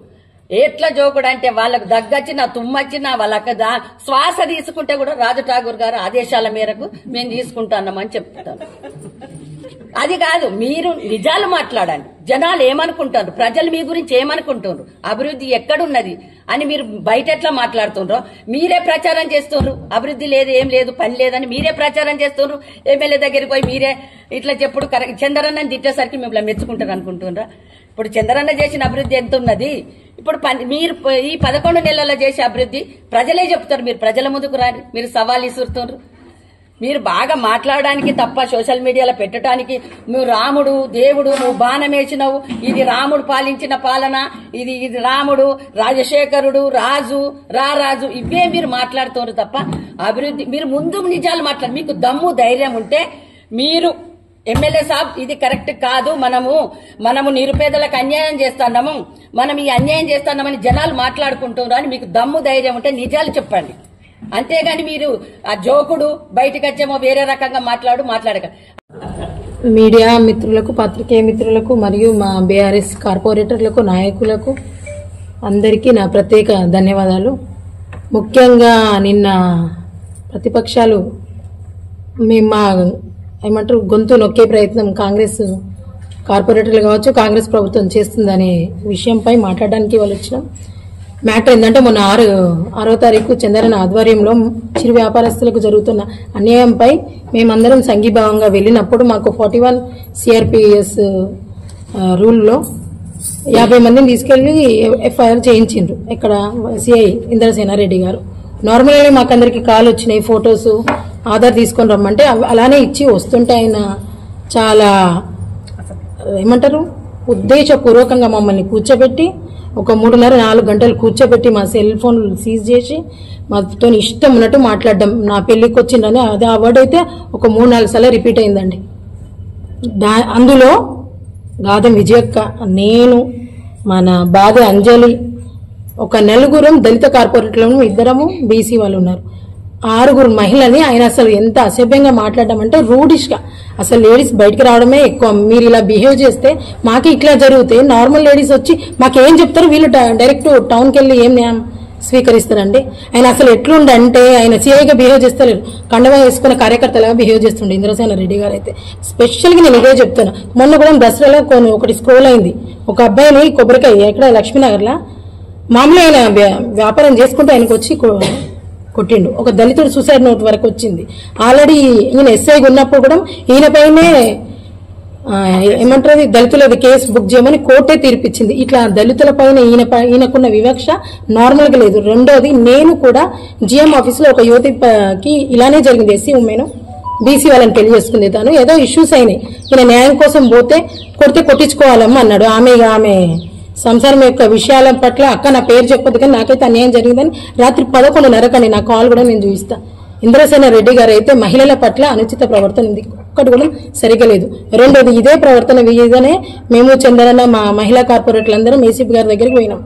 ఎట్లా జోకుడు అంటే వాళ్ళకు దగ్గొచ్చినా తుమ్మొచ్చినా వాళ్ళకి శ్వాస తీసుకుంటే కూడా రాజు ఠాగూర్ గారు ఆదేశాల మేరకు మేము తీసుకుంటున్నామని చెప్తాను. అది కాదు, మీరు నిజాలు మాట్లాడండి. జనాలు ఏమనుకుంటారు, ప్రజలు మీ గురించి ఏమనుకుంటున్నారు, అభివృద్ధి ఎక్కడున్నది అని మీరు బయట ఎట్లా మాట్లాడుతుండ్రో మీరే ప్రచారం చేస్తున్నారు. అభివృద్ధి లేదు, ఏం లేదు, పని లేదని మీరే ప్రచారం చేస్తున్నారు. ఎమ్మెల్యే దగ్గరికి పోయి మీరే ఇట్లా చెప్పుడు చంద్రన్నని తిట్టేసరికి మిమ్మల్ని మెచ్చుకుంటారు అనుకుంటున్నారా? ఇప్పుడు చంద్రన్న చేసిన అభివృద్ధి ఎంత ఉన్నది? ఇప్పుడు మీరు ఈ 11 నెలల్లో చేసే అభివృద్ధి ప్రజలే చెప్తారు. మీరు ప్రజల ముందుకు రాని, మీరు సవాల్ ఇస్తున్నారు. మీరు బాగా మాట్లాడడానికి తప్ప సోషల్ మీడియాలో పెట్టడానికి నువ్వు రాముడు దేవుడు, నువ్వు బాణం వేసినావు, ఇది రాముడు పాలించిన పాలన, ఇది రాముడు, రాజశేఖరుడు, రాజు ఇవే మీరు మాట్లాడుతున్నారు తప్ప అభివృద్ధి మీరు ముందు నిజాలు మాట్లాడు. మీకు దమ్ము ధైర్యం ఉంటే మీరు ఎమ్మెల్యే సాబ్ ఇది కరెక్ట్ కాదు, మనము నిరుపేదలకు అన్యాయం చేస్తున్నాము, మనం ఈ అన్యాయం చేస్తున్నామని జనాలు మాట్లాడుకుంటున్నారు అని మీకు దమ్ము ధైర్యం ఉంటే నిజాలు చెప్పండి. అంతేగాని మీరు ఆ జోకుడు బయటకు వచ్చేమో వేరే రకంగా మాట్లాడక. మీడియా మిత్రులకు, పత్రికేయ మిత్రులకు మరియు మా బీఆర్ఎస్ కార్పొరేటర్లకు, నాయకులకు అందరికీ నా ప్రత్యేక ధన్యవాదాలు. ముఖ్యంగా నిన్న ప్రతిపక్షాలు మా ఏమంటారు గొంతు నొక్కే ప్రయత్నం కాంగ్రెస్ కార్పొరేటర్లు కావచ్చు, కాంగ్రెస్ ప్రభుత్వం చేస్తుందనే విషయంపై మాట్లాడడానికి వాళ్ళు వచ్చినాం. మ్యాటర్ ఏంటంటే మొన్న 6వ తారీఖు చంద్రన్న ఆధ్వర్యంలో చిరు వ్యాపారస్తులకు జరుగుతున్న అన్యాయంపై మేమందరం సంఘీభావంగా వెళ్ళినప్పుడు మాకు 41 CRPS రూల్లో 50 మందిని తీసుకెళ్లి ఎఫ్ఐఆర్ చేయించిండ్రు. ఇక్కడ సిఐ ఇంద్రసేనారెడ్డి గారు. నార్మల్గా మాకందరికి కాల్ వచ్చినాయి, ఫొటోస్ ఆధార్ తీసుకొని రమ్మంటే అలానే ఇచ్చి వస్తుంటే ఆయన చాలా ఏమంటారు ఉద్దేశపూర్వకంగా మమ్మల్ని కూర్చోబెట్టి ఒక 3.5-4 గంటలు కూర్చోబెట్టి మా సెల్ ఫోన్లు సీజ్ చేసి మాతో ఇష్టం ఉన్నట్టు మాట్లాడడం. నా పెళ్లికి వచ్చిందని అదే ఆ వర్డ్ అయితే ఒక 3-4 సార్లు రిపీట్ అయిందండి. అందులో గాదం విజయక్క, నేను, మన బాధ అంజలి, ఒక 4 దళిత కార్పొరేట్లను, 2 బీసీ వాళ్ళు ఉన్నారు. 6 మహిళని ఆయన అసలు ఎంత అసభ్యంగా మాట్లాడడం అంటే రూడిష్ గా. అసలు లేడీస్ బయటకు రావడమే ఎక్కువ. మీరు ఇలా బిహేవ్ చేస్తే మాకు ఇట్లా జరిగితే నార్మల్ లేడీస్ వచ్చి మాకేం చెప్తారు, వీళ్ళు డైరెక్ట్ టౌన్కి వెళ్ళి ఏం న్యాయం స్వీకరిస్తారండి. ఆయన అసలు ఎట్లుండంటే ఆయన సీఐగా బిహేవ్ చేస్తలేరు, కండవా వేసుకున్న కార్యకర్తలాగా బిహేవ్ చేస్తుండే ఇంద్రసేనారెడ్డి గారు అయితే. స్పెషల్ గా నేను ఇదే చెప్తాను. మొన్న కూడా దసరాలో ఒకటి స్క్రోల్ అయింది. ఒక అబ్బాయిని కొబ్బరికాయ ఎక్కడ లక్ష్మీనగర్ లా మామూలు ఆయన వ్యాపారం చేసుకుంటూ ఆయనకు వచ్చి కొట్టిండు. ఒక దళితుడు సూసైడ్ నోట్ వరకు వచ్చింది. ఆల్రెడీ ఈయన ఎస్ఐగా ఉన్నప్పుడు కూడా ఈయన పైనే ఏమంటారు దళితులది కేసు బుక్ చేయమని కోర్టే తీర్పిచ్చింది. ఇట్లా దళితుల పైన ఈయనకున్న వివక్ష నార్మల్ గా లేదు. రెండోది, నేను కూడా జిఎం ఆఫీస్ లో ఒక యువతికి ఇలానే జరిగింది. ఎస్సీ ఉమెన్ బీసీ వాళ్ళని పెళ్లి చేసుకుంది. తను ఏదో ఇష్యూస్ అయినాయి, ఈయన న్యాయం కోసం పోతే కొట్టించుకోవాలమ్మా అన్నాడు. ఆమె సంసారం యొక్క విషయాల పట్ల అక్క నా పేరు చెప్పదు కానీ నాకైతే అన్యాయం జరిగిందని రాత్రి 11:30 నా కాల్ కూడా నేను చూపిస్తా. ఇంద్రసేనారెడ్డి గారు అయితే మహిళల పట్ల అనుచిత ప్రవర్తన ఉంది, ఒక్కటి కూడా సరిగా లేదు. రెండోది, ఇదే ప్రవర్తన విధనే మేము చంద్రన్న మా మహిళా కార్పొరేట్లందరం ఏసీపీ గారి దగ్గరికి పోయినాం.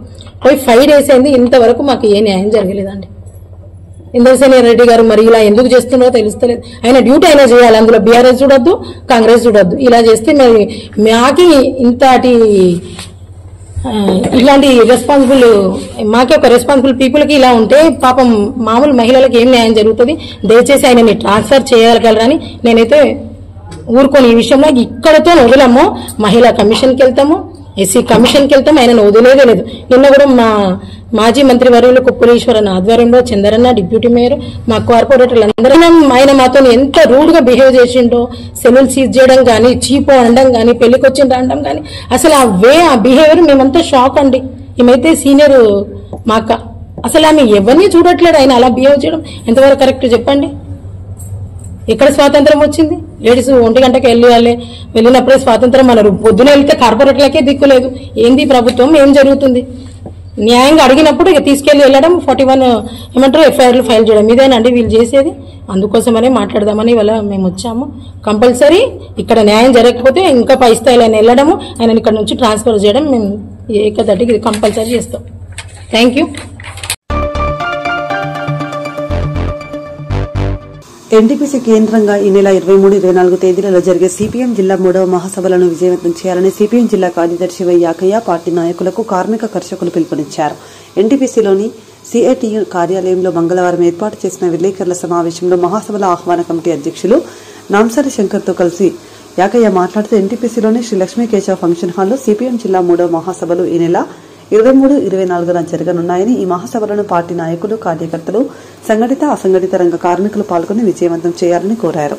పోయి 5 days అయింది, ఇంతవరకు మాకు ఏ న్యాయం జరగలేదండి. ఇంద్రసేనారెడ్డి గారు మరి ఇలా ఎందుకు చేస్తున్నారో తెలుస్తలేదు. ఆయన డ్యూటీ అయినా చేయాలి, అందులో బీఆర్ఎస్ చూడొద్దు, కాంగ్రెస్ చూడొద్దు. ఇలా చేస్తే మరి మాకి ఇంతటి ఇలాంటి రెస్పాన్సిబుల్ మాకే ఒక రెస్పాన్సిబుల్ పీపుల్ కి ఇలా ఉంటే పాపం మామూలు మహిళలకు ఏం న్యాయం జరుగుతుంది. దయచేసి ఆయనని ట్రాన్స్ఫర్ చేయగలరని నేనైతే ఊరుకొని ఈ విషయంలో ఇక్కడతో వదిలము. మహిళా కమిషన్కి వెళ్తాము, ఎస్సీ కమిషన్కి వెళ్తాము, ఆయనను వదిలేదే లేదు. నిన్న కూడా మా మాజీ మంత్రి వర్యులు కుప్పలేశ్వరన్ ఆధ్వర్యంలో చంద్రన్న డిప్యూటీ మేయర్ మా కార్పొరేటర్లు అందరూ ఆయన మాతో ఎంత రూడ్ గా బిహేవ్ చేసిండో, సెలూన్ సీజ్ చేయడం గానీ, చీపో అనడం గానీ, పెళ్లికి వచ్చిండ్రు అనడం గానీ, అసలు ఆ బిహేవియర్ మేమంతా షాక్ అండి. ఏమైతే సీనియర్ మా అక్క అసలు ఆమె ఎవరిని చూడట్లేదు, ఆయన అలా బిహేవ్ చేయడం ఎంతవరకు కరెక్ట్ చెప్పండి. ఎక్కడ స్వాతంత్రం వచ్చింది? లేడీస్ 1 గంటకి వెళ్ళినప్పుడే స్వాతంత్రం అన్నారు. పొద్దున వెళ్తే కార్పొరేట్లకే దిక్కులేదు. ఏంది ప్రభుత్వం, ఏం జరుగుతుంది? న్యాయంగా అడిగినప్పుడు ఇక తీసుకెళ్లి వెళ్ళడం, 41 ఏమంటారు ఎఫ్ఐఆర్లు ఫైల్ చేయడం, ఇదేనండి వీళ్ళు చేసేది. అందుకోసమనే మాట్లాడదామని ఇవాళ మేము వచ్చాము. కంపల్సరీ ఇక్కడ న్యాయం జరగకపోతే ఇంకా పై స్థాయిలో ఆయన వెళ్ళడము, ఆయన ఇక్కడ నుంచి ట్రాన్స్ఫర్ చేయడం మేము ఏకదటికి ఇది కంపల్సరీ చేస్తాం. Thank you. ఎన్టీపీసీ కేంద్రంగా ఈ నెల 23-24 తేదీలలో జరిగే సిపిఎం జిల్లా 3వ మహాసభలను విజయవంతం చేయాలని సిపిఎం జిల్లా కార్యదర్శి వై యాకయ్య పార్టీ నాయకులకు కార్మిక కర్షకులు పిలుపునిచ్చారు. ఎన్టీపీసీలోని సిఐటియు కార్యాలయంలో మంగళవారం ఏర్పాటు చేసిన విలేకరుల సమావేశంలో మహాసభల ఆహ్వాన కమిటీ అధ్యక్షులు నాంసరి శంకర్తో కలిసి యాకయ్య మాట్లాడుతూ ఎన్టీపీసీలోని శ్రీ లక్ష్మీ కేశవ ఫంక్షన్ హాల్లో సిపిఎం జిల్లా 3వ మహాసభలు ఈ నెల 23-24 జరగనున్నాయని, ఈ మహాసభలను పార్టీ నాయకులు, కార్యకర్తలు, సంఘటిత అసంఘటిత రంగ కార్మికులు పాల్గొని విజయవంతం చేయాలని కోరారు.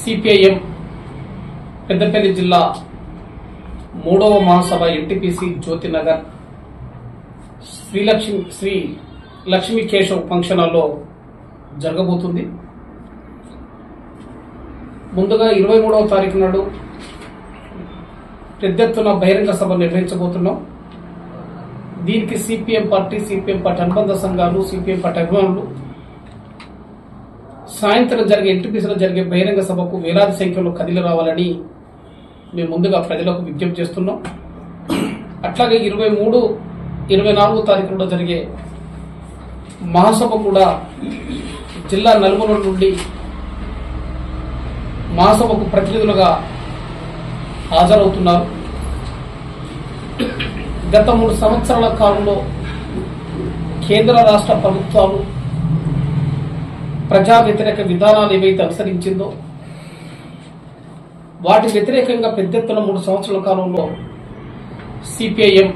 సిపిఐఎం పెద్దపల్లి జిల్లా 3వ మహాసభ ఎన్టీపీసీ జ్యోతినగర్ శ్రీ లక్ష్మీ కేశవ్ ఫంక్షన్ హాల్లో జరగబోతుంది. ముందుగా 23వ తారీఖు నాడు పెద్ద ఎత్తున బహిరంగ సభ నిర్వహించబోతున్నాం. దీనికి సిపిఎం పార్టీ అనుబంధ సంఘాలు, సిపిఎం పార్టీ అభిమానులు సాయంత్రం జరిగే ఎన్టీపీసీలో జరిగే బహిరంగ సభకు వేలాది సంఖ్యలో కదిలి రావాలని మేము ముందుగా ప్రజలకు విజ్ఞప్తి చేస్తున్నాం. అట్లాగే 23-24 తారీఖులో జరిగే మహాసభ కూడా జిల్లా నలుమూలల నుండి మహాసభకు ప్రతినిధులుగా హాజరవుతున్నారు. గత 3 సంవత్సరాల కాలంలో కేంద్ర రాష్ట్ర ప్రభుత్వాలు ప్రజా వ్యతిరేక విధానాలు ఏవైతే అనుసరించిందో వాటి వ్యతిరేకంగా పెద్ద ఎత్తున 3 సంవత్సరాల కాలంలో సిపిఐఎం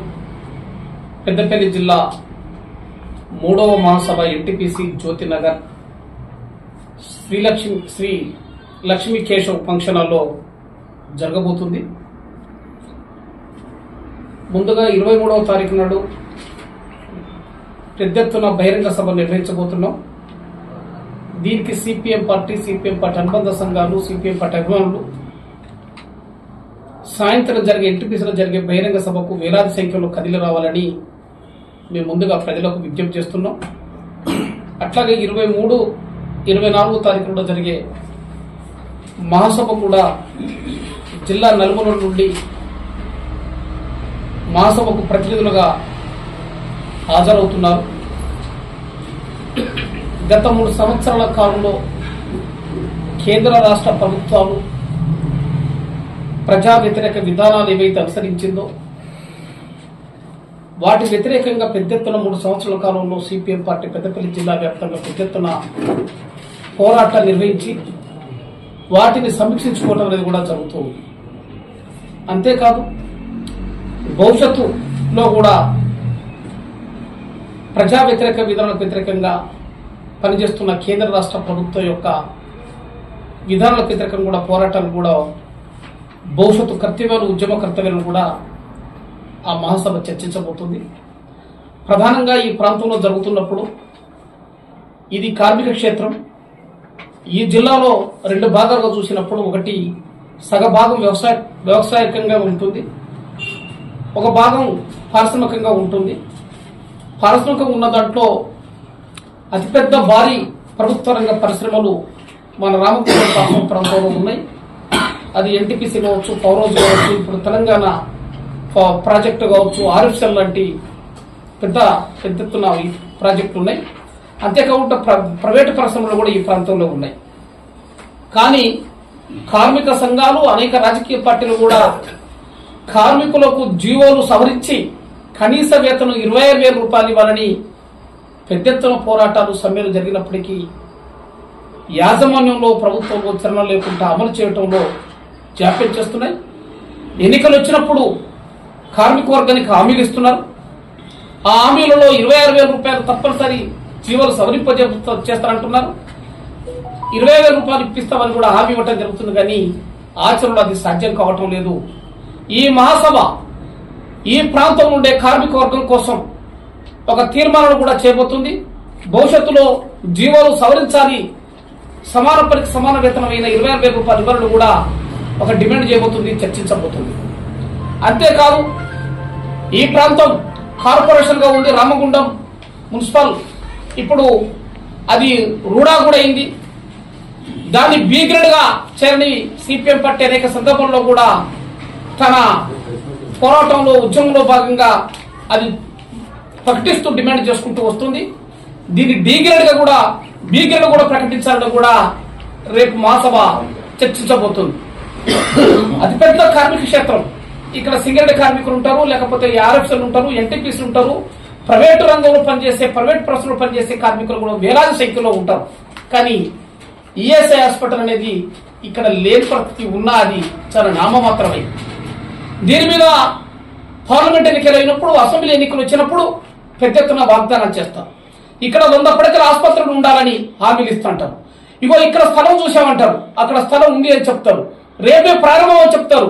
పెద్దపల్లి జిల్లా 3వ మహాసభ ఎన్టీపీసీ జ్యోతినగర్ శ్రీ లక్ష్మీ కేశవ్ ఫంక్షన్ హాల్లో జరగబోతుంది. ముందుగా 23వ తారీఖు నాడు పెద్ద ఎత్తున బహిరంగ సభ నిర్వహించబోతున్నాం. దీనికి సిపిఎం పార్టీ అనుబంధ సంఘాలు, సిపిఎం పార్టీ అభిమానులు సాయంత్రం జరిగే ఎన్టీపీసీలో జరిగే బహిరంగ సభకు వేలాది సంఖ్యలో కదిలి రావాలని మేము ముందుగా ప్రజలకు విజ్ఞప్తి చేస్తున్నాం. అట్లాగే 23, 24 తారీఖులో జరిగే మహాసభ కూడా జిల్లా నలుమూల నుండి మహాసభకు ప్రతినిధులుగా హాజరవుతున్నారు. గత 3 సంవత్సరాల కాలంలో కేంద్ర రాష్ట్ర ప్రభుత్వాలు ప్రజా వ్యతిరేక విధానాలు ఏవైతే అనుసరించిందో వాటి వ్యతిరేకంగా పెద్ద ఎత్తున 3 సంవత్సరాల కాలంలో సిపిఎం పార్టీ పెద్దపల్లి జిల్లా వ్యాప్తంగా పెద్ద ఎత్తున పోరాటాలు నిర్వహించి వాటిని సమీక్షించుకోవడం అనేది కూడా జరుగుతుంది. అంతేకాదు భవిష్యత్తులో కూడా ప్రజా వ్యతిరేక విధానాలకు వ్యతిరేకంగా పనిచేస్తున్న కేంద్ర రాష్ట్ర ప్రభుత్వం యొక్క విధానాలకు వ్యతిరేకంగా కూడా పోరాటాలు కూడా భవిష్యత్తు కర్తవ్యాలు, ఉద్యమ కర్తవ్యాలను కూడా ఆ మహాసభ చర్చించబోతుంది. ప్రధానంగా ఈ ప్రాంతంలో జరుగుతున్నప్పుడు ఇది కార్మిక క్షేత్రం. ఈ జిల్లాలో 2 భాగాలుగా చూసినప్పుడు ఒకటి సగభాగం వ్యవసాయకంగా ఉంటుంది, ఒక భాగం పారిశ్రామికంగా ఉంటుంది. పారిశ్రామికంగా ఉన్న దాంట్లో అతిపెద్ద భారీ ప్రభుత్వ రంగ పరిశ్రమలు మన రామగుండం ప్రాంతంలో ఉన్నాయి. అది ఎన్టీపీసీ కావచ్చు, పౌరోజ్ కావచ్చు, ఇప్పుడు తెలంగాణ ప్రాజెక్టు కావచ్చు, ఆర్ఎఫ్ఎల్ లాంటి పెద్ద ఎత్తున ఈ ప్రాజెక్టులు ఉన్నాయి. అంతేకాకుండా ప్రైవేటు పరిశ్రమలు కూడా ఈ ప్రాంతంలో ఉన్నాయి. కానీ కార్మిక సంఘాలు, అనేక రాజకీయ పార్టీలు కూడా కార్మికులకు జీవోలు సవరించి కనీస వేతనం 25,000 రూపాయలు ఇవ్వాలని పెద్ద ఎత్తున పోరాటాలు సమ్మెలు జరిగినప్పటికీ యాజమాన్యంలో ప్రభుత్వంలో చలన లేకుండా అమలు చేయడంలో జాప్యం చేస్తున్నాయి. ఎన్నికలు వచ్చినప్పుడు కార్మిక వర్గానికి హామీలు ఇస్తున్నారు. ఆ హామీలలో 26,000 రూపాయలు తప్పనిసరి జీవోలు చేస్తారంటున్నారు. 20,000 రూపాయలు ఇప్పిస్తామని కూడా హామీ ఇవ్వటం జరుగుతుంది. కానీ ఆచరణలో అది సాధ్యం కావటం లేదు. ఈ మహాసభ ఈ ప్రాంతం ఉండే కార్మిక వర్గం కోసం ఒక తీర్మానం కూడా చేయబోతుంది. భవిష్యత్తులో జీవోలు సవరించాలి, సమాన పనికి సమాన వేతనమైన 26,000 రూపాయలు ఇవ్వాలని కూడా ఒక డిమాండ్ చేయబోతుంది, చర్చించబోతుంది. అంతేకాదు ఈ ప్రాంతం కార్పొరేషన్ గా ఉంది రామగుండం మున్సిపల్, ఇప్పుడు అది రూడా కూడా అయింది. దాన్ని బి గ్రేడ్ గా చేరని సిపిఎం పార్టీ అనేక సందర్భంలో కూడా తన పోరాటంలో, ఉద్యమంలో భాగంగా అది ప్రకటిస్తూ డిమాండ్ చేసుకుంటూ వస్తుంది. దీన్ని డి గ్రేడ్ గా కూడా, బి గ్రేడ్ కూడా ప్రకటించాలని కూడా రేపు మహాసభ చర్చించబోతుంది. అతిపెద్ద కార్మిక క్షేత్రం. ఇక్కడ సింగరేణి కార్మికులు ఉంటారు, లేకపోతే ఆర్ఎఫ్ఎల్ ఉంటారు, ఎన్టీపీసీ ఉంటారు, ప్రైవేటు రంగంలో పనిచేసే, ప్రైవేట్ పరిశ్రమలో పనిచేసే కార్మికులు కూడా వేలాది సంఖ్యలో ఉంటారు. కానీ ఈఎస్ఐ హాస్పిటల్ అనేది ఇక్కడ లేని పరిస్థితి ఉన్నా అది చాలా నామమాత్రమే. దీని మీద పార్లమెంట్ ఎన్నికలు అయినప్పుడు, అసెంబ్లీ ఎన్నికలు వచ్చినప్పుడు పెద్ద ఎత్తున వాగ్దానం చేస్తారు. ఇక్కడ 100 పడకల ఆసుపత్రులు ఉండాలని హామీలు ఇస్తుంటారు. ఇగో ఇక్కడ స్థలం చూసామంటారు, అక్కడ స్థలం ఉంది అని చెప్తారు, రేపే ప్రారంభం అని చెప్తారు,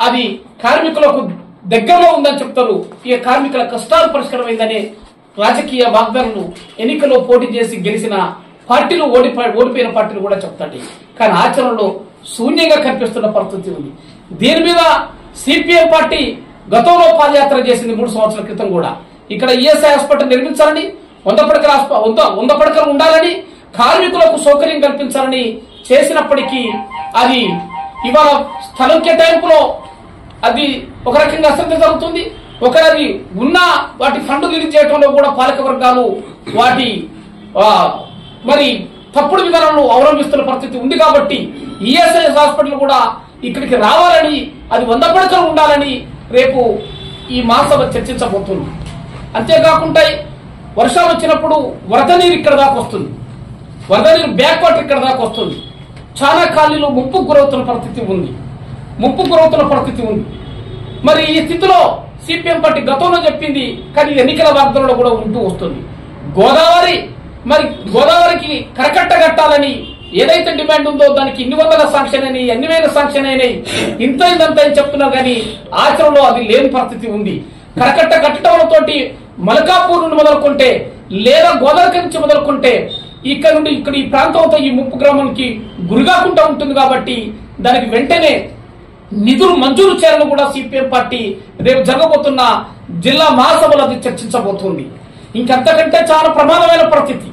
అది కార్మికులకు దగ్గరలో ఉందని చెప్తారు. ఈ కార్మికుల కష్టాలు పరిష్కారమైందనే రాజకీయ వాగ్దానాలు ఎన్నికల్లో పోటీ చేసి గెలిచిన పార్టీలు, ఓడిపోయిన పార్టీలు కూడా చెప్తాయి. కానీ ఆచరణలో శూన్యంగా కనిపిస్తున్న పరిస్థితి ఉంది. దీని మీద సిపిఎం పార్టీ గతంలో పాదయాత్ర చేసింది 3 సంవత్సరాల క్రితం కూడా. ఇక్కడ ఈఎస్ఐ హాస్పిటల్ నిర్మించాలని, 100 పడకలు ఉండాలని, కార్మికులకు సౌకర్యం కల్పించాలని చేసినప్పటికీ అది ఇవాళ స్థలం కేటాయింపులో అది ఒక రకంగా అశ్రద్ధ జరుగుతుంది. ఒకరి ఉన్న వాటి ఫండ్ రిలీజ్ చేయడంలో కూడా పాలక వర్గాలు వాటి మరి తప్పుడు విధానాలను అవలంబిస్తున్న పరిస్థితి ఉంది. కాబట్టి ఈఎస్ఐ హాస్పిటల్ కూడా ఇక్కడికి రావాలని, అది 100 పడకలు ఉండాలని రేపు ఈ మహాసభ చర్చించబోతుంది. అంతేకాకుండా వర్షాలు వచ్చినప్పుడు వరద నీరు ఇక్కడ దాకా వస్తుంది, వరద నీరు బ్యాక్ వాటర్ ఇక్కడ దాకా వస్తుంది. చాలా ఖాళీలు ముప్పుకు గురవుతున్న పరిస్థితి ఉంది. మరి ఈ స్థితిలో సిపిఎం పార్టీ గతంలో చెప్పింది, కానీ ఎన్నికల వాగ్దానంలో కూడా ఉంటూ వస్తుంది. గోదావరికి కరకట్ట కట్టాలని ఏదైతే డిమాండ్ ఉందో దానికి ఇన్ని వందల శాంక్షన్ అయినాయి, ఎన్ని వేల శాంక్షన్ అయినాయి, ఇంత అని చెప్తున్నారు. కానీ ఆచరణలో అది లేని పరిస్థితి ఉంది. కరకట్ట కట్టడంతోటి మల్కాపూర్ నుండి మొదలుకుంటే లేదా గోదావరి నుంచి మొదలుకుంటే ఇక్కడ నుండి ఇక్కడ ఈ ప్రాంతంతో ఈ ముప్పు గ్రామానికి గురిగాకుండా ఉంటుంది కాబట్టి దానికి వెంటనే నిధులు మంజూరు చేయాలని కూడా సిపిఎం పార్టీ రేపు జరగబోతున్న జిల్లా మహాసభలో అది చర్చించబోతుంది. ఇంకంతకంటే చాలా ప్రమాదమైన పరిస్థితి.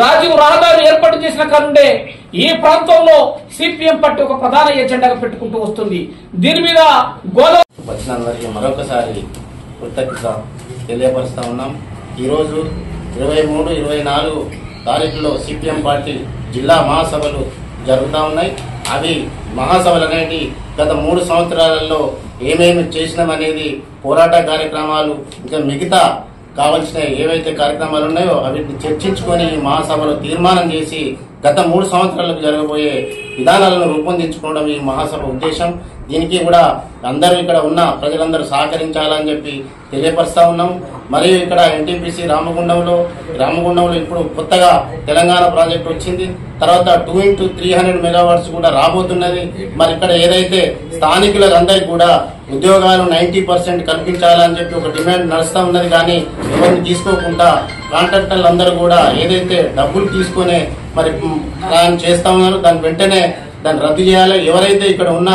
రాజీవ్ రహదారి ఏర్పాటు చేసిన కానుండే ఈ ప్రాంతంలో సిపిఎం పార్టీ ఒక ప్రధాన ఎజెండాగా పెట్టుకుంటూ వస్తుంది. దీని మీద గోదావరి వచ్చినందరికీ మరొకసారి కృతజ్ఞత తెలియపరుస్తా ఉన్నాం. ఈరోజు 23, 24 తారీఖులో సిపిఎం పార్టీ జిల్లా మహాసభలు జరుగుతూ ఉన్నాయి. అవి మహాసభలు అనేవి గత 3 సంవత్సరాలలో ఏమేమి చేసినామనేది పోరాట కార్యక్రమాలు ఇంకా మిగతా కావాల్సిన ఏవైతే కార్యక్రమాలు ఉన్నాయో అవిటిని చర్చించుకొని ఈ మహాసభలో తీర్మానం చేసి గత 3 సంవత్సరాలకు జరగబోయే విధానాలను రూపొందించుకోవడం ఈ మహాసభ ఉద్దేశం. దీనికి కూడా అందరూ ఇక్కడ ఉన్న ప్రజలందరూ సహకరించాలని చెప్పి తెలియపరుస్తా ఉన్నాం. మరియు ఇక్కడ ఎన్టీపీసీ రామగుండంలో ఇప్పుడు కొత్తగా తెలంగాణ ప్రాజెక్టు వచ్చింది. తర్వాత 2x300 మెగావాట్స్ కూడా రాబోతున్నది. మరి ఇక్కడ ఏదైతే స్థానికులందరికీ కూడా ఉద్యోగాలు 90% కల్పించాలని చెప్పి ఒక డిమాండ్ నడుస్తూ ఉన్నది. కానీ ఎవరిని తీసుకోకుండా కాంట్రాక్టర్లు అందరూ కూడా ఏదైతే డబ్బులు తీసుకునే మరి చేస్తా ఉన్నారో దాన్ని వెంటనే దాన్ని రద్దు చేయాలి. ఎవరైతే ఇక్కడ ఉన్న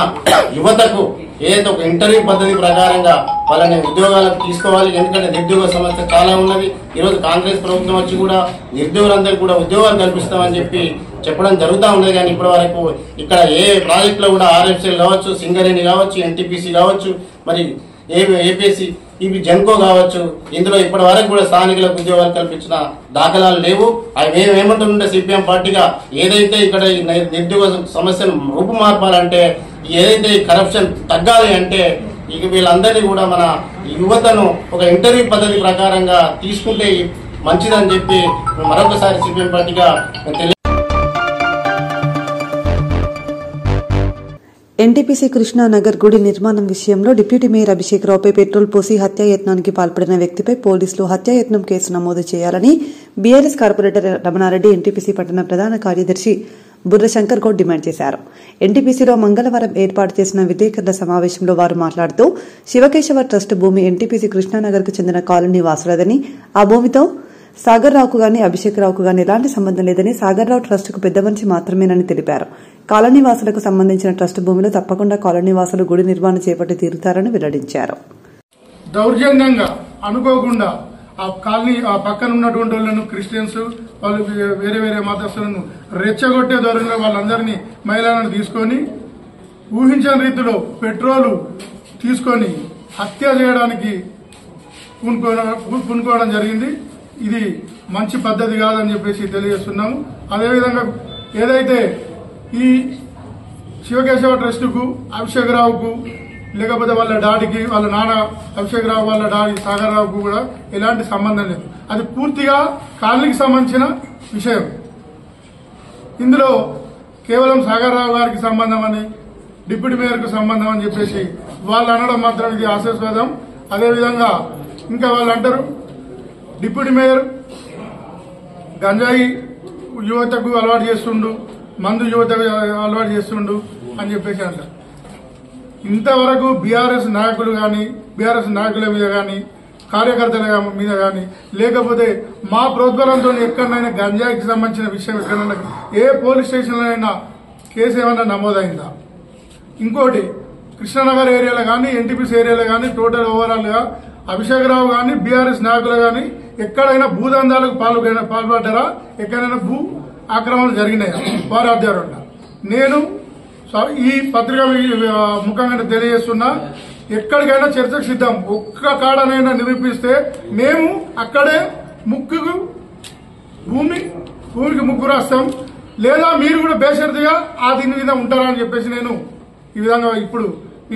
యువతకు ఏదైతే ఒక ఇంటర్వ్యూ పద్ధతి ప్రకారంగా వాళ్ళని ఉద్యోగాలకు తీసుకోవాలి. ఎందుకంటే నిరుద్యోగ సమస్య చాలా ఉన్నది. ఈరోజు కాంగ్రెస్ ప్రభుత్వం వచ్చి కూడా నిరుద్యోగులందరికీ కూడా ఉద్యోగాలు కల్పిస్తామని చెప్పి చెప్పడం జరుగుతూ ఉన్నది. కానీ ఇప్పటి వరకు ఇక్కడ ఏ ప్రాజెక్టులో కూడా ఆర్ఎఫ్సీఎల్ కావచ్చు, సింగరేణి కావచ్చు, ఎన్టీపీసీ కావచ్చు, మరి ఏపీసీ ఇవి జెన్కో కావచ్చు, ఇందులో ఇప్పటి వరకు కూడా స్థానికులకు ఉద్యోగాలు కల్పించిన దాఖలాలు లేవు. అవి మేము ఏమంటుండే సిపిఎం పార్టీగా ఏదైతే ఇక్కడ నిరుద్యోగ సమస్యను రూపుమార్పాలంటే ఏదైతే కరప్షన్ తగ్గాలి అంటే ఇక వీళ్ళందరినీ కూడా మన యువతను ఒక ఇంటర్వ్యూ పద్ధతి ప్రకారంగా తీసుకుంటే మంచిదని చెప్పి మరొకసారి సిపిఎం పార్టీగా ఎన్టీపీసీ కృష్ణానగర్ గుడి నిర్మాణం విషయంలో డిప్యూటీ మేయర్ అభిషేక్ రావుపై పెట్రోల్ పోసి హత్యాయత్నానికి పాల్పడిన వ్యక్తిపై పోలీసులు హత్యాయత్నం కేసు నమోదు చేయాలని బీఆర్ఎస్ కార్పొరేటర్ రమణారెడ్డి ఎన్టీపీసీ పట్టణ ప్రధాన కార్యదర్శి బుర్ర శంకర్ గౌడ్ డిమాండ్ చేశారు. ఎన్టీపీసీలో మంగళవారం ఏర్పాటు చేసిన విలేకరుల సమావేశంలో వారు మాట్లాడుతూ శివకేశవ ట్రస్ట్ భూమి ఎన్టీపీసీ కృష్ణానగర్ కు చెందిన కాలనీ వాసులదని, ఆ భూమితో సాగర్ రావుకు గాని అభిషేక్ రావుకు గాని ఎలాంటి సంబంధం లేదని, సాగర్ రావు ట్రస్ట్ కు పెద్ద మనిషి మాత్రమేనని తెలిపారు. కాలనీ వాసులకు సంబంధించిన ట్రస్ట్ భూమిలో తప్పకుండా కాలనీ వాసులు గుడి నిర్మాణం చేపట్టి తీరుతారని వెల్లడించారు. దౌర్జన్యంగా అనుకోకుండా ఆ కాలనీ ఆ పక్కన ఉన్నటువంటి వాళ్ళను క్రిస్టియన్స్ వాళ్ళు వేరే వేరే మతస్థులను రెచ్చగొట్టే ధోరణిలో వాళ్ళందరినీ మహిళలను తీసుకొని ఊహించని రీతిలో పెట్రోలు తీసుకొని హత్య చేయడానికి పూనుకోవడం జరిగింది. ఇది మంచి పద్ధతి కాదని చెప్పేసి తెలియజేస్తున్నాము. అదేవిధంగా ఏదైతే ఈ శివకేశవ ట్రస్టుకు అభిషేక్ రావుకు లేకపోతే వాళ్ళ డాడీకి వాళ్ళ నాన్న అభిషేక్ రావు వాళ్ళ డాడీ సాగర్ రావుకు కూడా ఎలాంటి సంబంధం లేదు. అది పూర్తిగా కాలనీకి సంబంధించిన విషయం. ఇందులో కేవలం సాగర్ రావు గారికి సంబంధం అని, డిప్యూటీ మేయర్ కు సంబంధం అని చెప్పేసి వాళ్ళు అనడం మాత్రం ఇది హాస్యాస్పదం. అదేవిధంగా ఇంకా వాళ్ళు అంటారు డిప్యూటీ మేయర్ గంజాయి యువతకు అలవాటు చేస్తుండు, మందు యువతకు అలవాటు చేస్తుండు అని చెప్పేసి అంటారు. ఇంతవరకు బీఆర్ఎస్ నాయకులు కానీ బీఆర్ఎస్ నాయకుల మీద కానీ కార్యకర్తల మీద కానీ లేకపోతే మా ప్రోద్బలంతో ఎక్కడైనా గంజాయికి సంబంధించిన విషయం ఎక్కడైనా ఏ పోలీస్ స్టేషన్లో అయినా కేసు ఏమైనా నమోదైందా? ఇంకోటి కృష్ణానగర్ ఏరియాలో కానీ ఎన్టీపీసీ ఏరియాలో కానీ టోటల్ ఓవరాల్ గా అభిషేక్ రావు కానీ బీఆర్ఎస్ నాయకులు కానీ ఎక్కడైనా భూదందాలకు పాల్పడ్డారా? ఎక్కడైనా భూ ఆక్రమణలు జరిగినాయా వారి ఆధ్వర్యంలో? నేను ఈ పత్రిక ముఖంగా తెలియజేస్తున్నా, ఎక్కడికైనా చర్చకు సిద్ధం. ఒక్క కాడనైనా నిరూపిస్తే మేము అక్కడే భూమికి ముక్కు రాస్తాం, లేదా మీరు కూడా బేషరతుగా ఆ దీని మీద ఉంటారా అని చెప్పేసి నేను ఈ విధంగా ఇప్పుడు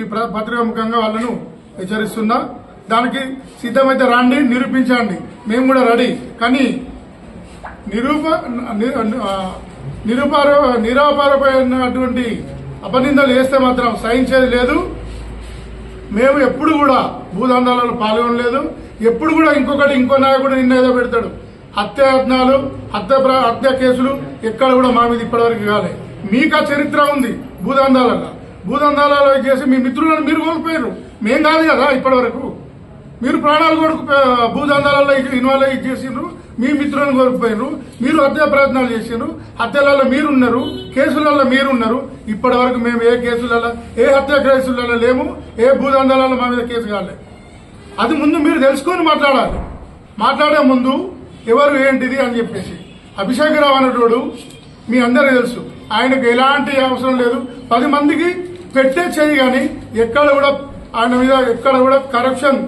ఈ పత్రిక ముఖంగా వాళ్ళను హెచ్చరిస్తున్నా. దానికి సిద్ధమైతే రాండి, నిరూపించండి, మేము కూడా రెడీ. కానీ నిరాపారమైనటువంటి అపనిందలు వేస్తే మాత్రం సహించేది లేదు. మేము ఎప్పుడు కూడా భూదందాలలో పాల్గొనలేదు. ఎప్పుడు కూడా ఇంకో నాయకుడు నిన్న ఏదో పెడతాడు. హత్యాయత్నాలు, హత్య కేసులు ఎక్కడ కూడా మా మీద ఇప్పటివరకు కాలే. మీకు ఆ చరిత్ర ఉంది. భూదందాలలో చేసి మీ మిత్రులను మీరు కోల్పోయారు, మేం కాదు కదా ఇప్పటి వరకు. మీరు ప్రాణాలు కొడుకు భూదందాలలో ఇన్వాల్వ్ అయ్యి చేసిండ్రు, మీ మిత్రులను కోరుకుపోయినరు, మీరు హత్యా ప్రయత్నాలు చేసిండ్రు, హత్యలలో మీరున్నారు, కేసులలో మీరున్నారు. ఇప్పటి వరకు మేము ఏ కేసులలో, ఏ హత్య కేసులలో లేము, ఏ భూదందాలలో మా మీద కేసు కాలేదు. అది ముందు మీరు తెలుసుకొని మాట్లాడాలి. మాట్లాడే ముందు ఎవరు ఏంటిది అని చెప్పేసి. అభిషేక్ రావు అనేటోడు మీ అందరికీ తెలుసు, ఆయనకు ఎలాంటి అవసరం లేదు. 10 మందికి పెట్టే చేయి కానీ ఎక్కడ కూడా ఆయన మీద ఎక్కడ కూడా కరప్షన్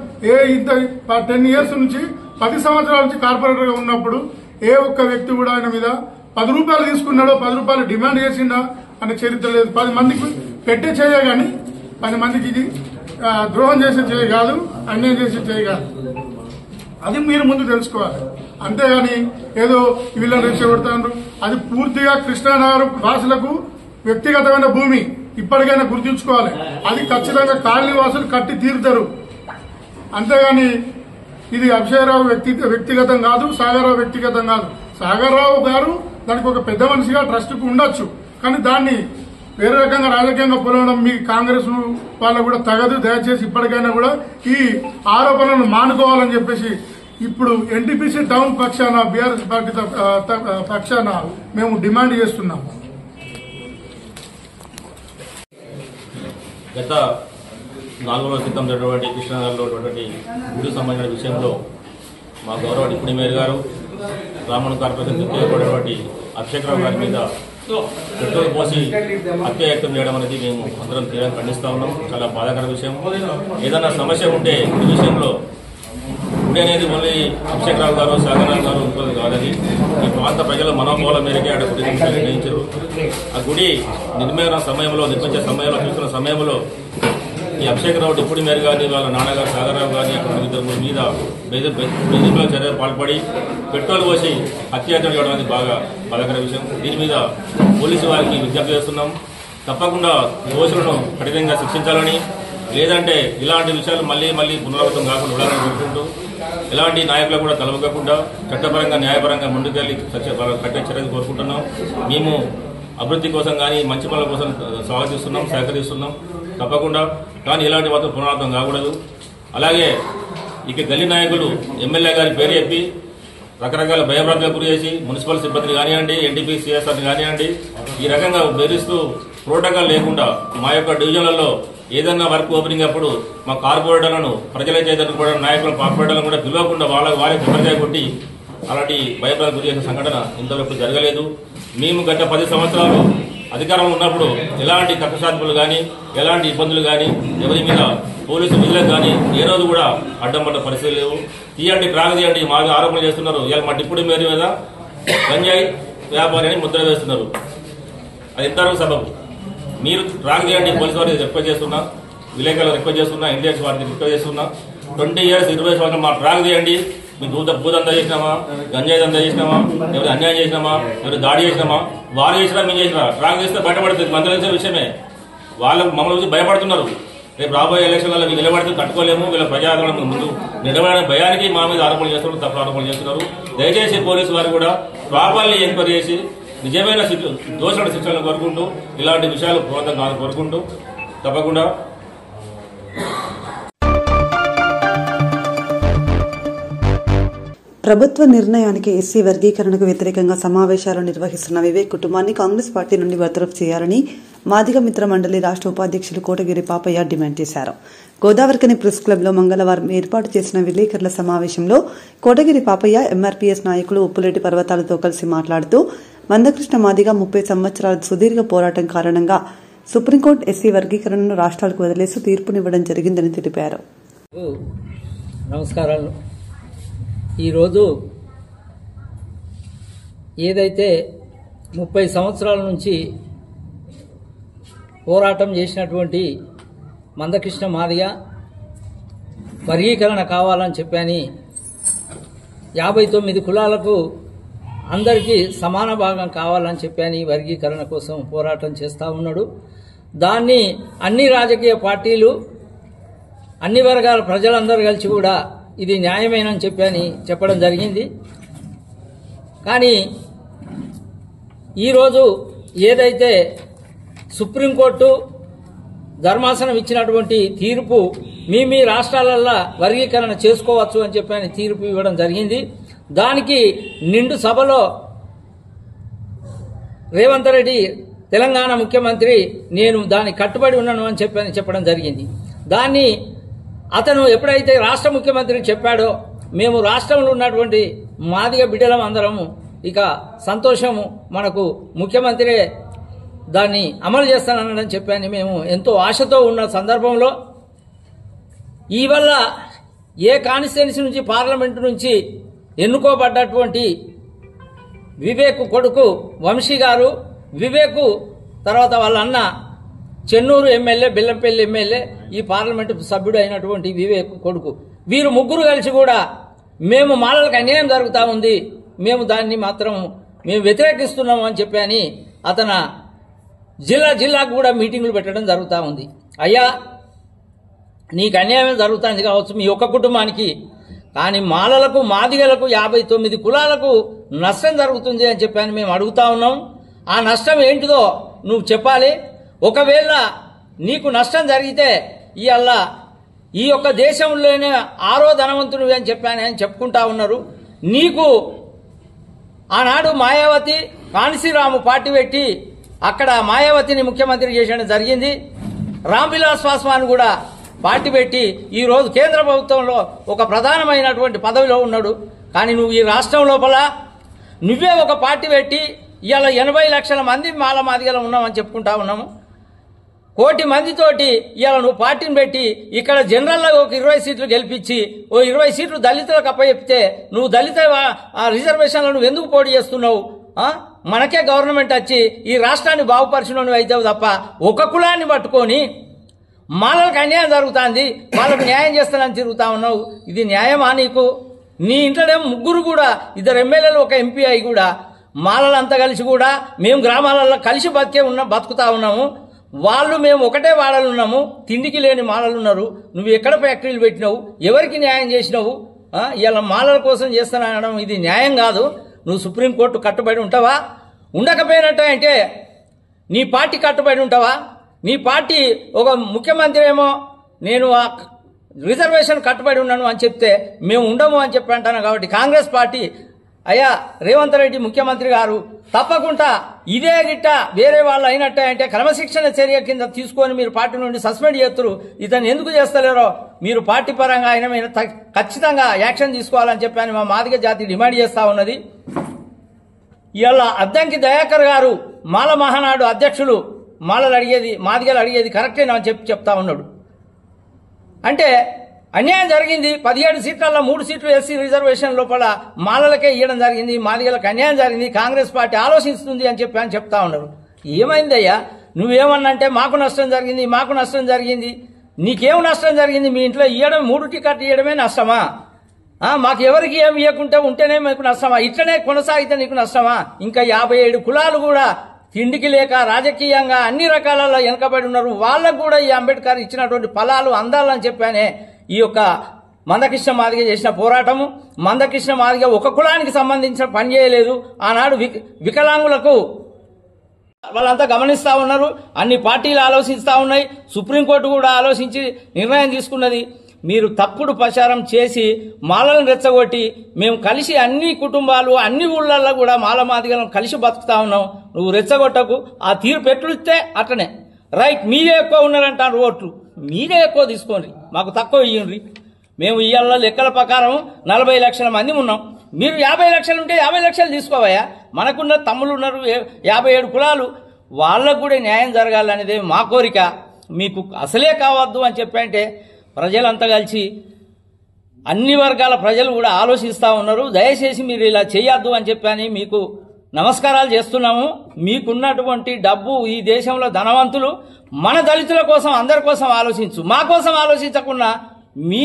10 ఇయర్స్ నుంచి 10 సంవత్సరాల నుంచి కార్పొరేటర్ గా ఉన్నప్పుడు ఏ ఒక్క వ్యక్తి కూడా ఆయన మీద 10 రూపాయలు తీసుకున్నాడో 10 రూపాయలు డిమాండ్ చేసిండా అనే చరిత్ర లేదు. 10 మందికి పెట్టే చేయ కానీ 10 మందికి ఇది ద్రోహం చేసే చేయ కాదు, అన్యాయం చేసే చేయ కాదు. అది మీరు ముందు తెలుసుకోవాలి. అంతేగాని ఏదో వీళ్ళని రెచ్చగొడతారు. అది పూర్తిగా కృష్ణానగర్ వాసులకు వ్యక్తిగతమైన భూమి. ఇప్పటికైనా గుర్తుంచుకోవాలి. అది ఖచ్చితంగా కాలనీ వాసులు కట్టి తీరుతారు. అంతేగాని ఇది అభిషేకరావు వ్యక్తిగతం కాదు, సాగర్రావు వ్యక్తిగతం కాదు. సాగర్రావు గారు దానికి ఒక పెద్ద మనిషిగా ట్రస్ట్కు ఉండొచ్చు, కానీ దాన్ని వేరే రకంగా రాజకీయంగా పొలవడం మీ కాంగ్రెస్ వాళ్ళకు కూడా తగదు. దయచేసి ఇప్పటికైనా కూడా ఈ ఆరోపణలను మానుకోవాలని చెప్పేసి ఇప్పుడు ఎన్టీపీసీ టౌన్ పక్షాన, బీఆర్ఎస్ పార్టీ పక్షాన మేము డిమాండ్ చేస్తున్నాం. గత 4 రోజుల క్రితం జరిగినటువంటి కృష్ణానగర్లో ఉన్నటువంటి గుడికి సంబంధించిన విషయంలో మా గౌరవ డిప్యూటీ మేయర్ గారు, రామన్ కార్పొరేషన్ చేయబడినటువంటి అభిషేక్ రావు గారి మీద పెట్రోల్ పోసి హత్యాయత్నం చేయడం అనేది మేము అందరం తీవ్రంగా ఖండిస్తా ఉన్నాం. చాలా బాధాకర విషయం. ఏదైనా సమస్య ఉంటే ఈ విషయంలో గుడి అనేది ఓన్లీ అభిషేక్ రావు గారు, సాగర్రావు గారు ఉంటుంది కాదని ఈ ప్రాంత ప్రజల మనోభావాల మేరకే ఆడ గుడి నిర్ణయించారు. ఆ గుడి నిర్మించే సమయంలో చూస్తున్న సమయంలో ఈ అభిషేక్ రావు డిప్యూటీ మేయర్ గారిని, వాళ్ళ నాన్నగారు సాగర్రావు గారిని అక్కడ 2 మీద బెదిరింపుల చర్యలు పాల్పడి పెట్రోల్ పోసి హత్యాయత్నం చేయడం అనేది బాగా బాధాకర విషయం. దీని మీద పోలీసు వారికి విజ్ఞప్తి చేస్తున్నాం. తప్పకుండా దోషులను కఠినంగా శిక్షించాలని, లేదంటే ఇలాంటి విషయాలు మళ్లీ పునరావృతం కాకుండా ఉండాలని కోరుకుంటూ, ఎలాంటి నాయకులు కూడా తలవకుండా చట్టపరంగా న్యాయపరంగా ముందుకెళ్లి కఠిన చర్యలు కోరుకుంటున్నాం. మేము అభివృద్ధి కోసం కానీ మంచి పనుల కోసం స్వాగతిస్తున్నాం, సహకరిస్తున్నాం తప్పకుండా. కానీ ఇలాంటి మాత్రం పునరావృతం కాకూడదు. అలాగే ఇక గల్లీ నాయకులు ఎమ్మెల్యే గారి పేరు చెప్పి రకరకాల భయభ్రాంతులకు గురి చేసి మున్సిపల్ సిబ్బందిని కానివ్వండి, ఎన్టీపీ సిఎస్ఆర్ని కానివ్వండి, ఈ రకంగా బెదిరిస్తూ ప్రోటోకాల్ లేకుండా మా యొక్క డివిజన్లలో ఏదన్నా వర్క్ ఓపెనింగ్ అప్పుడు మా కార్పొరేటర్లను, ప్రజల చేతను నాయకుల కార్పొరేటర్లను కూడా పిలవకుండా వాళ్ళకి కొబ్బరికాయ కొట్టి అలాంటి భయభ్రాంతులకు గురి చేసిన సంఘటన ఇంతవరకు జరగలేదు. మేము గత 10 సంవత్సరాలు అధికారంలో ఉన్నప్పుడు ఎలాంటి కక్షసాధ్యులు కానీ, ఎలాంటి ఇబ్బందులు కానీ, ఎవరి మీద పోలీసు విధులకు కానీ ఏ రోజు కూడా అడ్డం పడ్డ పరిస్థితులు లేవు. తీయండి ట్రాక్ తీయండి మా ఆరోపణలు చేస్తున్నారు. ఇవాళ మా డిప్యూటీ మేయర్ మీద గంజాయి వ్యాపారి అని ముద్ర వేస్తున్నారు. అది ఎంతవరకు సబబు? మీరు ట్రాక్ చేయండి, పోలీసు వారికి రిక్వెస్ట్ చేస్తున్నా, విలేకరులకు రిక్వెస్ట్ చేస్తున్నా, ఇండియన్స్ వారికి రిక్వెస్ట్ చేస్తున్నా. 20 years 20 సంవత్సరాలు మా ట్రాక్ చేయండి. మీరు భూదందా చేసినామా, గంజాయి దందా చేసినామా, ఎవరు అన్యాయం చేసినామా, ఎవరు దాడి చేసినామా, వారు చేసినా మేము చేసినా ట్రాక్ చేస్తే బయటపడుతుంది. మంత్రి తెలిసిన విషయమే. వాళ్ళకు మమ్మల్ని చూసి భయపడుతున్నారు. రేపు రాబోయే ఎలక్షన్లలో వీళ్ళు నిలబడితే తట్టుకోలేము, వీళ్ళ ప్రజాదరణ ముందు నిలబడిన భయానికి మా మీద ఆరోపణలు చేస్తున్నారు, తప్పుడు ఆరోపణలు చేస్తున్నారు. దయచేసి పోలీసు వారు కూడా ప్రాపర్లీ ఎంక్వైరీ చేసి నిజమైన దోషుల శిక్షలను కోరుకుంటూ, ఇలాంటి విషయాలు పూర్వకంగా కోరుకుంటూ తప్పకుండా ప్రభుత్వ నిర్ణయానికి ఎస్సీ వర్గీకరణకు వ్యతిరేకంగా సమావేశాలు నిర్వహిస్తున్న వివేక్ కుటుంబాన్ని కాంగ్రెస్ పార్టీ నుండి బర్తరఫ్ చేయాలని మాదిగ మిత్ర మండలి రాష్ట్ర ఉపాధ్యక్షులు కోటగిరి పాపయ్య డిమాండ్ చేశారు. గోదావరికని ప్రెస్ క్లబ్ లో మంగళవారం ఏర్పాటు చేసిన విలేకరుల సమావేశంలో కోటగిరి పాపయ్య ఎంఆర్పీఎస్ నాయకులు ఉప్పులేటి పర్వతాలతో కలిసి మాట్లాడుతూ మందకృష్ణ మాదిగ 30 సంవత్సరాల సుదీర్ఘ పోరాటం కారణంగా సుప్రీంకోర్టు ఎస్సీ వర్గీకరణను రాష్ట్రాలకు వదిలేసి తీర్పునివ్వడం జరిగిందని తెలిపారు. నమస్కారాలు. ఈరోజు ఏదైతే 30 సంవత్సరాల నుంచి పోరాటం చేసినటువంటి మందకృష్ణ మాదిగ వర్గీకరణ కావాలని చెప్పని 59 కులాలకు అందరికీ సమాన భాగం కావాలని చెప్పని వర్గీకరణ కోసం పోరాటం చేస్తూ ఉన్నాడు. దాన్ని అన్ని రాజకీయ పార్టీలు, అన్ని వర్గాల ప్రజలందరూ కలిసి కూడా ఇది న్యాయమేనని చెప్పని చెప్పడం జరిగింది. కానీ ఈరోజు ఏదైతే సుప్రీంకోర్టు ధర్మాసనం ఇచ్చినటువంటి తీర్పు మీ రాష్ట్రాలల్లో వర్గీకరణ చేసుకోవచ్చు అని చెప్పి తీర్పు ఇవ్వడం జరిగింది. దానికి నిండు సభలో రేవంత్ రెడ్డి తెలంగాణ ముఖ్యమంత్రి నేను దానికి కట్టుబడి ఉన్నాను అని చెప్పడం జరిగింది. దాన్ని అతను ఎప్పుడైతే రాష్ట్ర ముఖ్యమంత్రి చెప్పాడో మేము రాష్ట్రంలో ఉన్నటువంటి మాదిగ బిడ్డలం అందరము ఇక సంతోషము, మనకు ముఖ్యమంత్రి దాన్ని అమలు చేస్తానని చెప్పాను. మేము ఎంతో ఆశతో ఉన్న సందర్భంలో ఈ వల్ల ఏ కాన్స్టిట్యున్సీ నుంచి పార్లమెంటు నుంచి ఎన్నుకోబడ్డటువంటి వివేక్ కొడుకు వంశీ గారు, వివేక్ తర్వాత వాళ్ళ అన్న చెన్నూరు ఎమ్మెల్యే, బెల్లంపల్లి ఎమ్మెల్యే, ఈ పార్లమెంటు సభ్యుడు అయినటువంటి వివేక్ కొడుకు, వీరు ముగ్గురు కలిసి కూడా మేము మాలలకు అన్యాయం జరుగుతూ ఉంది, మేము దాన్ని మాత్రం మేము వ్యతిరేకిస్తున్నాము అని చెప్పి అతను జిల్లాకు కూడా మీటింగులు పెట్టడం జరుగుతూ ఉంది. అయ్యా నీకు అన్యాయం జరుగుతుంది కావచ్చు మీ ఒక్క కుటుంబానికి, కానీ మాలలకు మాదిగలకు 59 కులాలకు నష్టం జరుగుతుంది అని చెప్పి మేము అడుగుతా ఉన్నాం. ఆ నష్టం ఏంటిదో నువ్వు చెప్పాలి. ఒకవేళ నీకు నష్టం జరిగితే ఇవాళ ఈ యొక్క దేశంలోనే 6వ ధనవంతునివి అని చెప్పి ఆయన చెప్పుకుంటా ఉన్నారు. నీకు ఆనాడు మాయావతి కాన్సీరాము పార్టీ పెట్టి అక్కడ మాయావతిని ముఖ్యమంత్రి చేయడం జరిగింది. రామ్ విలాస్ పాస్వాన్ కూడా పార్టీ పెట్టి ఈ రోజు కేంద్ర ప్రభుత్వంలో ఒక ప్రధానమైనటువంటి పదవిలో ఉన్నాడు. కానీ నువ్వు ఈ రాష్ట్రం లోపల నువ్వే ఒక పార్టీ పెట్టి ఇవాళ 80 లక్షల మంది మాల మాదిగలు ఉన్నామని చెప్పుకుంటా ఉన్నాము. 1 కోటి మందితోటి ఇవాళ నువ్వు పార్టీని పెట్టి ఇక్కడ జనరల్లో ఒక 20 సీట్లు గెలిపించి ఓ 20 సీట్లు దళితులకు అప్పచెప్తే నువ్వు దళిత రిజర్వేషన్లను నువ్వు ఎందుకు పోటీ చేస్తున్నావు? మనకే గవర్నమెంట్ వచ్చి ఈ రాష్ట్రాన్ని బాగుపరిచినవి అవుతావు తప్ప ఒక కులాన్ని పట్టుకొని మాలలకు అన్యాయం జరుగుతుంది, వాళ్ళకు న్యాయం చేస్తానని తిరుగుతా ఉన్నావు. ఇది న్యాయమా నీకు? నీ ఇంట్లోనేమో ముగ్గురు కూడా 2 ఎమ్మెల్యేలు ఒక ఎంపీ అయి కూడా మాలలంతా కలిసి కూడా మేము గ్రామాలలో కలిసి బతుకుతా ఉన్నాము. వాళ్ళు మేము ఒకటే వాడలు ఉన్నాము, తిండికి లేని మాలలు ఉన్నారు. నువ్వు ఎక్కడ ఫ్యాక్టరీలు పెట్టినావు? ఎవరికి న్యాయం చేసినావు? ఇలా మాలల కోసం చేస్తానడం ఇది న్యాయం కాదు. నువ్వు సుప్రీంకోర్టు కట్టుబడి ఉంటావా? ఉండకపోయినట్టు అంటే నీ పార్టీ కట్టుబడి ఉంటావా? నీ పార్టీ ఒక ముఖ్యమంత్రి ఏమో నేను రిజర్వేషన్ కట్టుబడి ఉన్నాను అని చెప్తే మేము ఉండము అని చెప్పి అంటాను. కాబట్టి కాంగ్రెస్ పార్టీ అయ్యా రేవంత్ రెడ్డి ముఖ్యమంత్రి గారు తప్పకుండా ఇదే గిట్ట వేరే వాళ్ళు అయినట్టే అంటే క్రమశిక్షణ చర్య కింద తీసుకొని మీరు పార్టీ నుండి సస్పెండ్ చేస్తున్నారు. ఇతను ఎందుకు చేస్తలేరో మీరు పార్టీ పరంగా ఆయన మీద ఖచ్చితంగా యాక్షన్ తీసుకోవాలని చెప్పి మా మాదిగ జాతి డిమాండ్ చేస్తా ఉన్నది. ఇవాళ అద్దంకి దయాకర్ గారు మాల మహానాడు అధ్యక్షులు మాదిగలు అడిగేది కరెక్టేనా అని చెప్తా ఉన్నాడు. అంటే అన్యాయం జరిగింది. 17 సీట్లలో 3 సీట్లు ఎస్సీ రిజర్వేషన్ లోపల మాలలకే ఇవ్వడం జరిగింది, మాదిగలకు అన్యాయం జరిగింది, కాంగ్రెస్ పార్టీ ఆలోచిస్తుంది అని చెప్తా ఉన్నారు. ఏమైందయ్యా? నువ్వేమన్నంటే మాకు నష్టం జరిగింది. నీకేం నష్టం జరిగింది? మీ ఇంట్లో ఇవ్వడం 3 టికెట్ ఇవ్వడమే నష్టమా? మాకు ఎవరికి ఏమి ఇవ్వకుంటే ఉంటేనే మీకు నష్టమా? ఇట్లనే కొనసాగితే నీకు నష్టమా? ఇంకా 57 కులాలు కూడా తిండికి లేక రాజకీయంగా అన్ని రకాలలో వెనకబడి ఉన్నారు. వాళ్ళకు కూడా ఈ అంబేద్కర్ ఇచ్చినటువంటి ఫలాలు అందాలని చెప్పానే ఈ యొక్క మందకృష్ణ మాదిగ చేసిన పోరాటము. మందకృష్ణ మాదిగ ఒక కులానికి సంబంధించిన పని చేయలేదు. ఆనాడు వికలాంగులకు వాళ్ళంతా గమనిస్తా ఉన్నారు. అన్ని పార్టీలు ఆలోచిస్తా ఉన్నాయి. సుప్రీంకోర్టు కూడా ఆలోచించి నిర్ణయం తీసుకున్నది. మీరు తప్పుడు ప్రచారం చేసి మాలలను రెచ్చగొట్టి మేము కలిసి అన్ని కుటుంబాలు అన్ని ఊళ్ళల్లో కూడా మాల మాదిగలను కలిసి బతుకుతా ఉన్నాం. నువ్వు రెచ్చగొట్టకు. ఆ తీర్పు ఎట్లుస్తే అట్లనే రైట్. మీరే ఎక్కువ ఉన్నారంటారు ఓట్లు, మీరే ఎక్కువ తీసుకోండి, మాకు తక్కువ ఇయ్యండి. మేము ఇవాళ లెక్కల ప్రకారం 40 లక్షల మంది ఉన్నాం. మీరు 50 లక్షలు ఉంటే 50 లక్షలు తీసుకోవయ్యా. మనకున్న తమ్ముళ్ళు ఉన్నారు 57 కులాలు, వాళ్ళకు కూడా న్యాయం జరగాలనేదే మా కోరిక. మీకు అసలే కావద్దు అని చెప్పంటే ప్రజలంతా కలిసి అన్ని వర్గాల ప్రజలు కూడా ఆలోచిస్తూ ఉన్నారు. దయచేసి మీరు ఇలా చేయొద్దు అని చెప్పని మీకు నమస్కారాలు చేస్తున్నాము. మీకున్నటువంటి డబ్బు ఈ దేశంలో ధనవంతులు, మన దళితుల కోసం అందరి కోసం ఆలోచించు, మా కోసం ఆలోచించకుండా మీ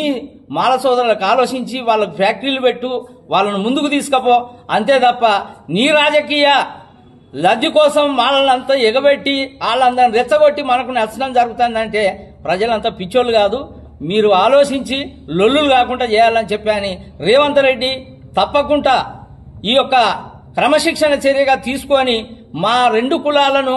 మాల సోదరులకు ఆలోచించి వాళ్ళకు ఫ్యాక్టరీలు పెట్టు, వాళ్ళను ముందుకు తీసుకపో. అంతే తప్ప నీ రాజకీయ లబ్ధి కోసం మాలలంతా ఎగబెట్టి వాళ్ళందరిని రెచ్చగొట్టి మనకు నష్టం జరుగుతుందంటే ప్రజలంతా పిచ్చోళ్ళు కాదు. మీరు ఆలోచించి లొల్లులు కాకుండా చేయాలని చెప్పని రేవంత్ రెడ్డి తప్పకుండా ఈ యొక్క క్రమశిక్షణ చర్యగా తీసుకొని మా 2 కులాలను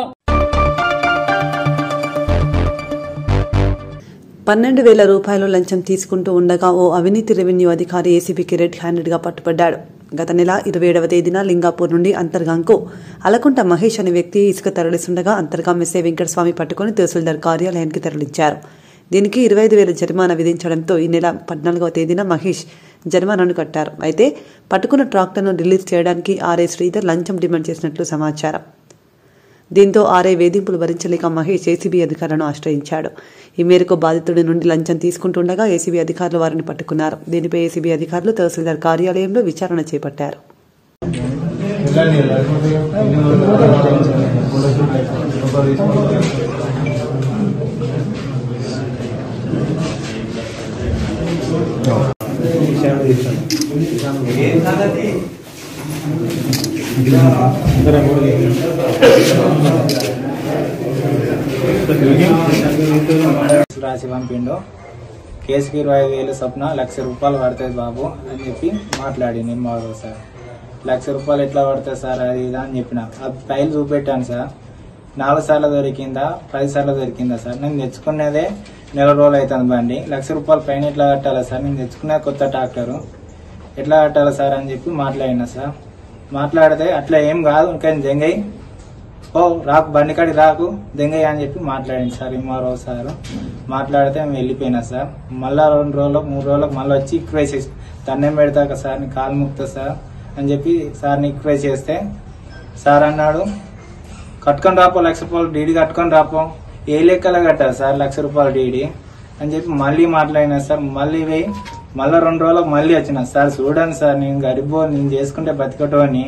12,000 రూపాయలు లంచం తీసుకుంటూ ఉండగా ఓ అవినీతి రెవెన్యూ అధికారి ఏసీబీకి రెడ్ హ్యాండెడ్ గా పట్టుబడ్డాడు. గత నెల 27వ తేదీన లింగాపూర్ నుండి అంతర్గాంకు అలకుంట మహేష్ అనే వ్యక్తి ఇసుక తరలిస్తుండగా అంతర్గాం ఎస్ఐ వెంకటస్వామి పట్టుకుని తహసీల్దార్ కార్యాలయానికి తరలించారు. దీనికి 25,000 జరిమానా విధించడంతో ఈ నెల 14వ తేదీన మహేష్ జరిమానాను కట్టారు. అయితే పట్టుకున్న ట్రాక్టర్ను రిలీజ్ చేయడానికి ఆర్ఐ శ్రీధర్ లంచం డిమాండ్ చేసినట్లు సమాచారం. దీంతో ఆర్ఐ వేధింపులు భరించలేక మహేష్ ఏసీబీ అధికారులను ఆశ్రయించాడు. ఈ మేరకు బాధితుడి నుండి లంచం తీసుకుంటుండగా ఏసీబీ అధికారులు వారిని పట్టుకున్నారు. దీనిపై ఏసీబీ అధికారులు తహసీల్దార్ కార్యాలయంలో విచారణ చేపట్టారు. రాసి పంపిండు. కేసుకి 25,000 చొప్పున ₹1,00,000 పడుతుంది బాబు అని చెప్పి మాట్లాడి నేను సార్ ₹1,00,000 ఎట్లా పడుతుంది సార్ అది ఇది అని చెప్పిన. ఆ ఫైల్ చూపెట్టాను సార్. 4 సార్లు దొరికిందా 10 సార్లు దొరికిందా సార్? నేను తెచ్చుకునేదే నెల రోజులు అవుతుంది బండి. ₹1,00,000 పైన ఎట్లా కట్టాలా సార్? నేను తెచ్చుకునే కొత్త ట్రాక్టరు ఎట్లా కట్టాలా సార్ అని చెప్పి మాట్లాడినా సార్. మాట్లాడితే అట్లా ఏం కాదు కానీ జంగయ్య ఓ రాకు బండి కాడి రాకు దెంగయ్య అని చెప్పి మాట్లాడింది సార్ ఎంఆర్ఓ సార్. మాట్లాడితే మేము వెళ్ళిపోయినా సార్. మళ్ళా 2 రోజులకు 3 రోజులకు మళ్ళీ వచ్చి ఇక్వై చేసి దండం పెడతాక సార్ నీ కాలు ముక్తా సార్ అని చెప్పి సార్ని ఇక్వై చేస్తే సార్ అన్నాడు కట్టుకొని రాపో ₹1,00,000 డీడీ కట్టుకొని రాపో. ఏ లెక్కలో కట్టాలి సార్ ₹1,00,000 డీడీ అని చెప్పి మళ్ళీ మాట్లాడినా సార్. మళ్ళీ పోయి మళ్ళీ 2 రోజులకు మళ్ళీ వచ్చిన సార్. చూడండి సార్ నేను గరిబో నేను చేసుకుంటే బతికటోని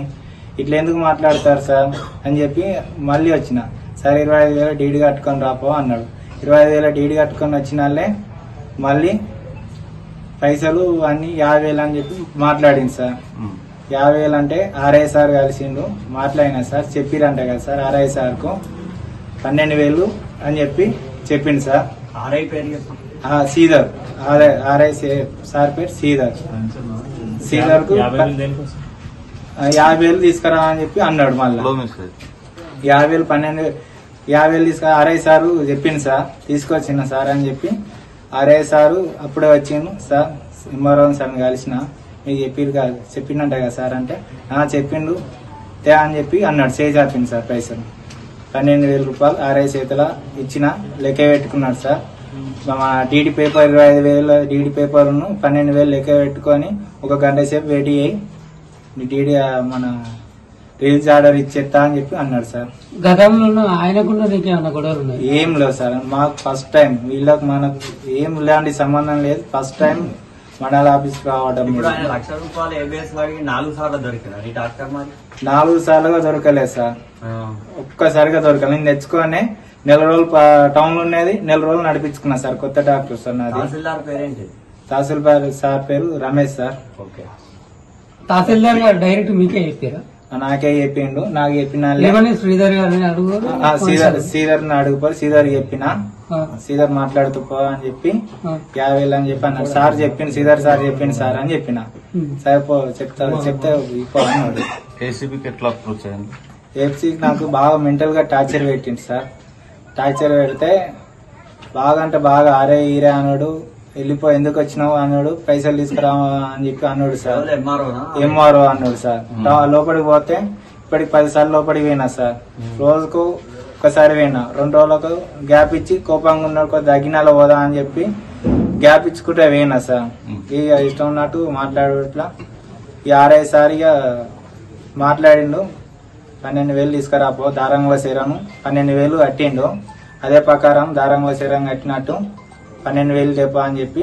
ఇట్లా ఎందుకు మాట్లాడతారు సార్ అని చెప్పి మళ్ళీ వచ్చిన సార్. 25,000 డీడీ కట్టుకొని రాపో అన్నాడు. 25,000 డీడీ కట్టుకొని వచ్చినాలే మళ్ళీ పైసలు అన్ని 50,000 అని చెప్పి మాట్లాడింది సార్. 50,000 అంటే ఆర్ఐ సార్ కలిసిండు మాట్లాడినా సార్. చెప్పిరంట కదా సార్ ఆర్ఐ సార్కు 12,000 అని చెప్పి చెప్పిండు సార్. ఆర్ఐ పేరు శ్రీధర్. ఆర్ఐ సార్ పేరు శ్రీధర్. శ్రీధర్ కు 50,000 తీసుకురా అని చెప్పి అన్నాడు. మళ్ళీ 50,000 50,000 తీసుకురా ఆర్ఐ సారు చెప్పిండు సార్. తీసుకొచ్చిన సార్ అని చెప్పి ఆర్ఐ సారు అప్పుడే వచ్చిండు సార్. ఎంఆర్ఓ సార్ని కలిసిన మీకు చెప్పిండంట కదా సార్ అంటే చెప్పిండు తే అని చెప్పి అన్నాడు. చేపింది సార్ పైసలు ₹12,000 ఆర్ఐ చేతిలో ఇచ్చిన లెక్క పెట్టుకున్నాడు సార్. మా డీడీ పేపర్ 25,000 డీడీ పేపర్ను 12,000 లెక్క పెట్టుకొని 1 గంట సేపు వెయిట్ అయ్యి డీడీ మన రిలీజ్ ఆర్డర్ ఇచ్చేస్తా అని చెప్పి అన్నాడు సార్. గతంలో ఆయనకున్న గొడవలు ఉన్నాయి? ఏం లేదు సార్. మాకు ఫస్ట్ టైం వీళ్ళకి మనకు ఏం ఇలాంటి సంబంధం లేదు. ఫస్ట్ టైం మండల ఆఫీస్ రావడం. ₹1,00,000 4 సార్లు దొరికింది. 4 సార్లుగా దొరకలేదు సార్. ఒక్కసారిగా దొరకలేదు. నేను తెచ్చుకొని నెల రోజులు టౌన్ లో ఉన్నది. నెల రోజులు నడిపించుకున్నా సార్. కొత్త డాక్టర్ సార్ నాది. తహసీల్దార్ సార్ పేరు రమేష్ సార్. తహసీల్దార్ గారు డైరెక్ట్ మీకే చెప్పారా? నాకే చెప్పిండు. నాకు చెప్పిన శ్రీధర్ గారిని అడుగు. శ్రీధర్ అడుగుపోయి శ్రీధర్ చెప్పిన. శ్రీధర్ మాట్లాడుతూ పో అని చెప్పి 50,000 అని చెప్పి అన్నాడు. సార్ చెప్పిండు శ్రీధర్ సార్ చెప్పిండు సార్ అని చెప్పిన. సరే పో చెప్తే అన్నాడు. ఏసీబీకి ఎట్లా అప్రోచ్ అయ్యింది? ఏసీబీకి నాకు బాగా మెంటల్ గా టార్చర్ పెట్టిండు సార్. టార్చర్ పెడితే బాగా అంటే బాగా ఆరే ఈరే అన్నాడు. వెళ్ళిపో ఎందుకు వచ్చినావు అన్నాడు. పైసలు తీసుకురా అని చెప్పి అన్నాడు సార్. ఎంఆర్ఓ అన్నాడు సార్. లోపలికి పోతే ఇప్పటికి 10 సార్లు లోపలికి పోయినా సార్. రోజుకు ఒకసారి పోయినా. 2 రోజులకు గ్యాప్ ఇచ్చి కోపంగా ఉన్నాడు దగ్గినాలో పోదా అని చెప్పి గ్యాప్ ఇచ్చుకుంటే పోయినా సార్. ఇక ఇష్టం ఉన్నట్టు మాట్లాడట్లా. ఈ ఆర్ఐ సార్ ఇక మాట్లాడిండు. 12,000 తీసుకురాపో దారంగా చేరాను. 12,000 కట్టిండు. అదే ప్రకారం దారంగా చేరం కట్టినట్టు 12,000 చెప్పా అని చెప్పి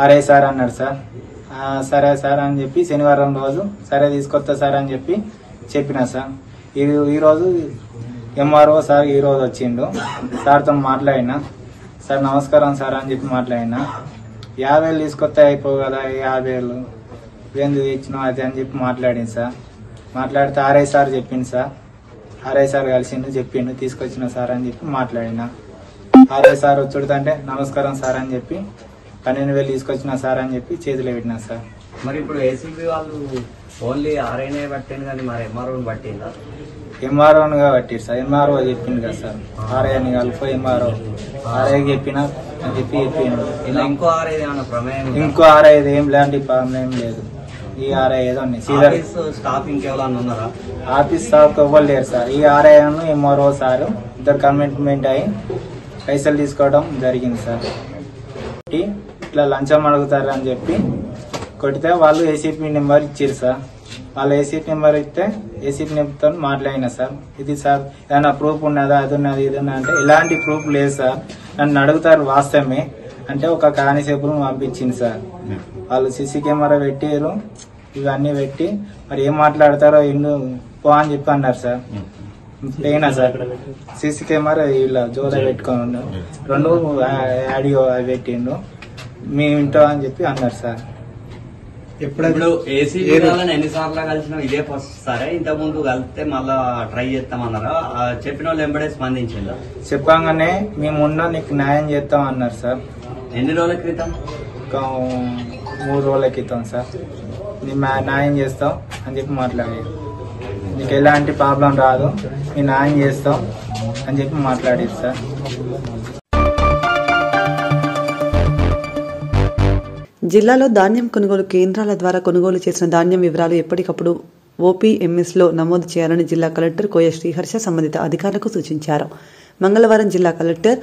ఆర్ఐ సార్ అన్నాడు సార్. సరే సార్ అని చెప్పి శనివారం రోజు సరే తీసుకొస్తా సార్ అని చెప్పి చెప్పిన సార్. ఈరోజు ఎంఆర్ఓ సార్ ఈరోజు వచ్చిండు. సార్తో మాట్లాడినా. సార్ నమస్కారం సార్ అని చెప్పి మాట్లాడినా. 50,000 తీసుకొస్తే అయిపో కదా 50,000 ఎందుకు ఇచ్చినావు అది అని చెప్పి మాట్లాడింది సార్. మాట్లాడితే ఆర్ఐ సార్ చెప్పింది సార్. ఆర్ఐ సార్ కలిసిండు చెప్పిండు తీసుకొచ్చిన సార్ అని చెప్పి మాట్లాడినా. ఆర్ఐ సార్ వచ్చుడుతంటే నమస్కారం సార్ అని చెప్పి 12,000 తీసుకొచ్చిన సార్ అని చెప్పి చేతిలో పెట్టినా సార్. మరి ఇప్పుడు ఏసీబీ వాళ్ళు ఓన్లీ ఆర్ఐనే పట్టింది కానీ మరి ఎంఆర్ఓని పట్టిందా? ఎంఆర్ఓగా పట్టిరు సార్. ఎంఆర్ఓ చెప్పింది కదా సార్. ఆర్ఐని కలిపి ఎంఆర్ఓ ఆర్ఐకి చెప్పిన అని చెప్పి చెప్పిండు. ఇలా ఇంకో ఆర్ఐ ఏమైనా ప్రమేయం ఉందా? ఇంకో ఆర్ఐ ఏం లాంటి ప్రాబ్లం లేదు. ఈ ఆర్ఐ ఏదో ఆఫీస్ స్టాఫ్ ఇంకెవరన్నా ఉన్నారా? ఆఫీస్ స్టాఫ్ ఎవ్వరు లేరు సార్. ఈ ఆర్ఐ ఎంఆర్ఓ సార్ ఇద్దరు కమిట్మెంట్ అయ్యి పైసలు తీసుకోవడం జరిగింది సార్. ఇట్లా లంచం అడుగుతారు అని చెప్పి కొడితే వాళ్ళు ఏసీపీ నెంబర్ ఇచ్చారు సార్. వాళ్ళు ఏసీపీ నెంబర్ ఇస్తే ఏసీపీ నెంబర్తో మాట్లాడినా సార్. ఇది సార్ ఏదైనా ప్రూఫ్ ఉన్నదా, అది ఉన్నది ఇది ఉన్నా అంటే ఎలాంటి ప్రూఫ్ లేదు సార్. నన్ను అడుగుతారు వాస్తవమే అంటే ఒక కానిసేపులు పంపించింది సార్. వాళ్ళు సీసీ కెమెరా పెట్టారు, ఇవన్నీ పెట్టి మరి ఏం మాట్లాడతారో ఇల్లు పో అని చెప్పి అన్నారు సార్. పోయినా సార్. సీసీ కెమెరా ఇలా జోలో పెట్టుకొని 2 ఆడియో అవి పెట్టిండు, మీ ఇంటో అని చెప్పి అన్నారు సార్. ఇప్పుడు ఏసీబీ వాళ్ళని ఎన్నిసార్లు కలిసినా ఇదే ఫస్ట్ సారే? ఇంతకు ముందు కలిస్తే మళ్ళా ట్రై చేస్తామన్నారా? చెప్పిన వాళ్ళు ఎంబడే స్పందించిందా? చెప్పంగానే మేమున్నా నీకు న్యాయం చేస్తాం అన్నారు సార్. ఎన్ని రోజుల క్రితం? 3 రోజుల క్రితం సార్. నీ న్యాయం చేస్తాం అని చెప్పి మాట్లాడారు. నీకు ఎలాంటి ప్రాబ్లం రాదు, మీ న్యాయం చేస్తాం అని చెప్పి మాట్లాడారు సార్. జిల్లాలో ధాన్యం కొనుగోలు కేంద్రాల ద్వారా కొనుగోలు చేసిన ధాన్యం వివరాలు ఎప్పటికప్పుడు ఓపీఎంఎస్లో నమోదు చేయాలని జిల్లా కలెక్టర్ కోయ శ్రీహర్ష సంబంధిత అధికారులకు సూచించారు. మంగళవారం జిల్లా కలెక్టర్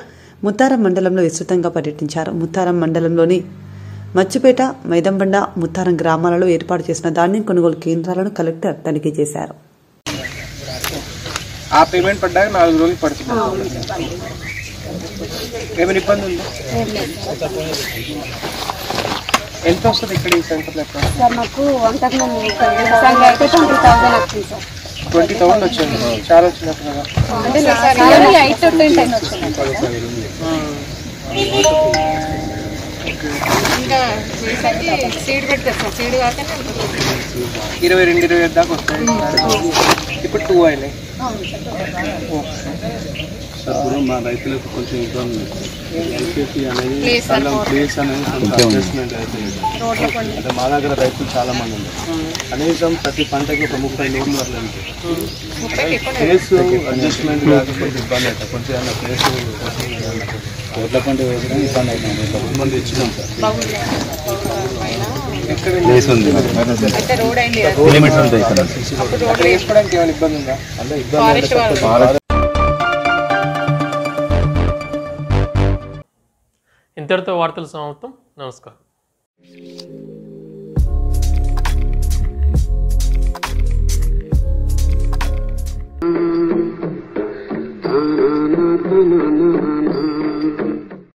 ముత్తారం మండలంలో విస్తృతంగా పర్యటించారు. ముత్తారం మండలంలోని మచ్చుపేట, మైదంబండ, ముత్తారం గ్రామాలలో ఏర్పాటు చేసిన ధాన్యం కొనుగోలు కేంద్రాలను కలెక్టర్ తనిఖీ చేశారు. ఆ పేమెంట్ పడ్డాక 4 రోజులు పడుతుంది. ఏమైనా ఇబ్బంది ఉందా? ఎంత వస్తుంది ఇక్కడ ఈ సెంటర్లో? సార్ మాకు అంతకుముందు అయితే 20,000 వచ్చింది సార్. 20,000 వచ్చింది, చాలా వచ్చినట్టు కదా. అంటే 8 to 10 వచ్చింది. ఇంకా సీడ్ పెడతారు సార్. సీడ్ కాక 22-25 దాకా వస్తాయి. ఇప్పుడు 2 అయినాయి. ఇప్పుడు మా రైతులకు కొంచెం ఇబ్బంది ప్లేస్ అనేది అడ్జస్ట్మెంట్ అవుతుంది. అంటే మా దగ్గర రైతులు చాలా మంది ఉన్నారు. కనీసం ప్రతి పంటకి ఒక 30 లోన్లు అట్లా ఉంటాయి. ప్లేస్ అడ్జస్ట్మెంట్ కాకపోతే ఇబ్బంది అవుతుంది. కొంచెం ఏమన్నా ప్లేస్ కోట్ల పంట వేయడం ఇబ్బంది అవుతుంది. మంది ఇచ్చినాం సార్. ప్లేస్ ఉంది, కిలోమీటర్ ఉంటాయి. ఇక్కడ వేసుకోవడానికి ఏమైనా ఇబ్బంది ఉందా? అంటే ఇబ్బంది. ఇంతటితో వార్తలు సమాప్తం. నమస్కారం. na na na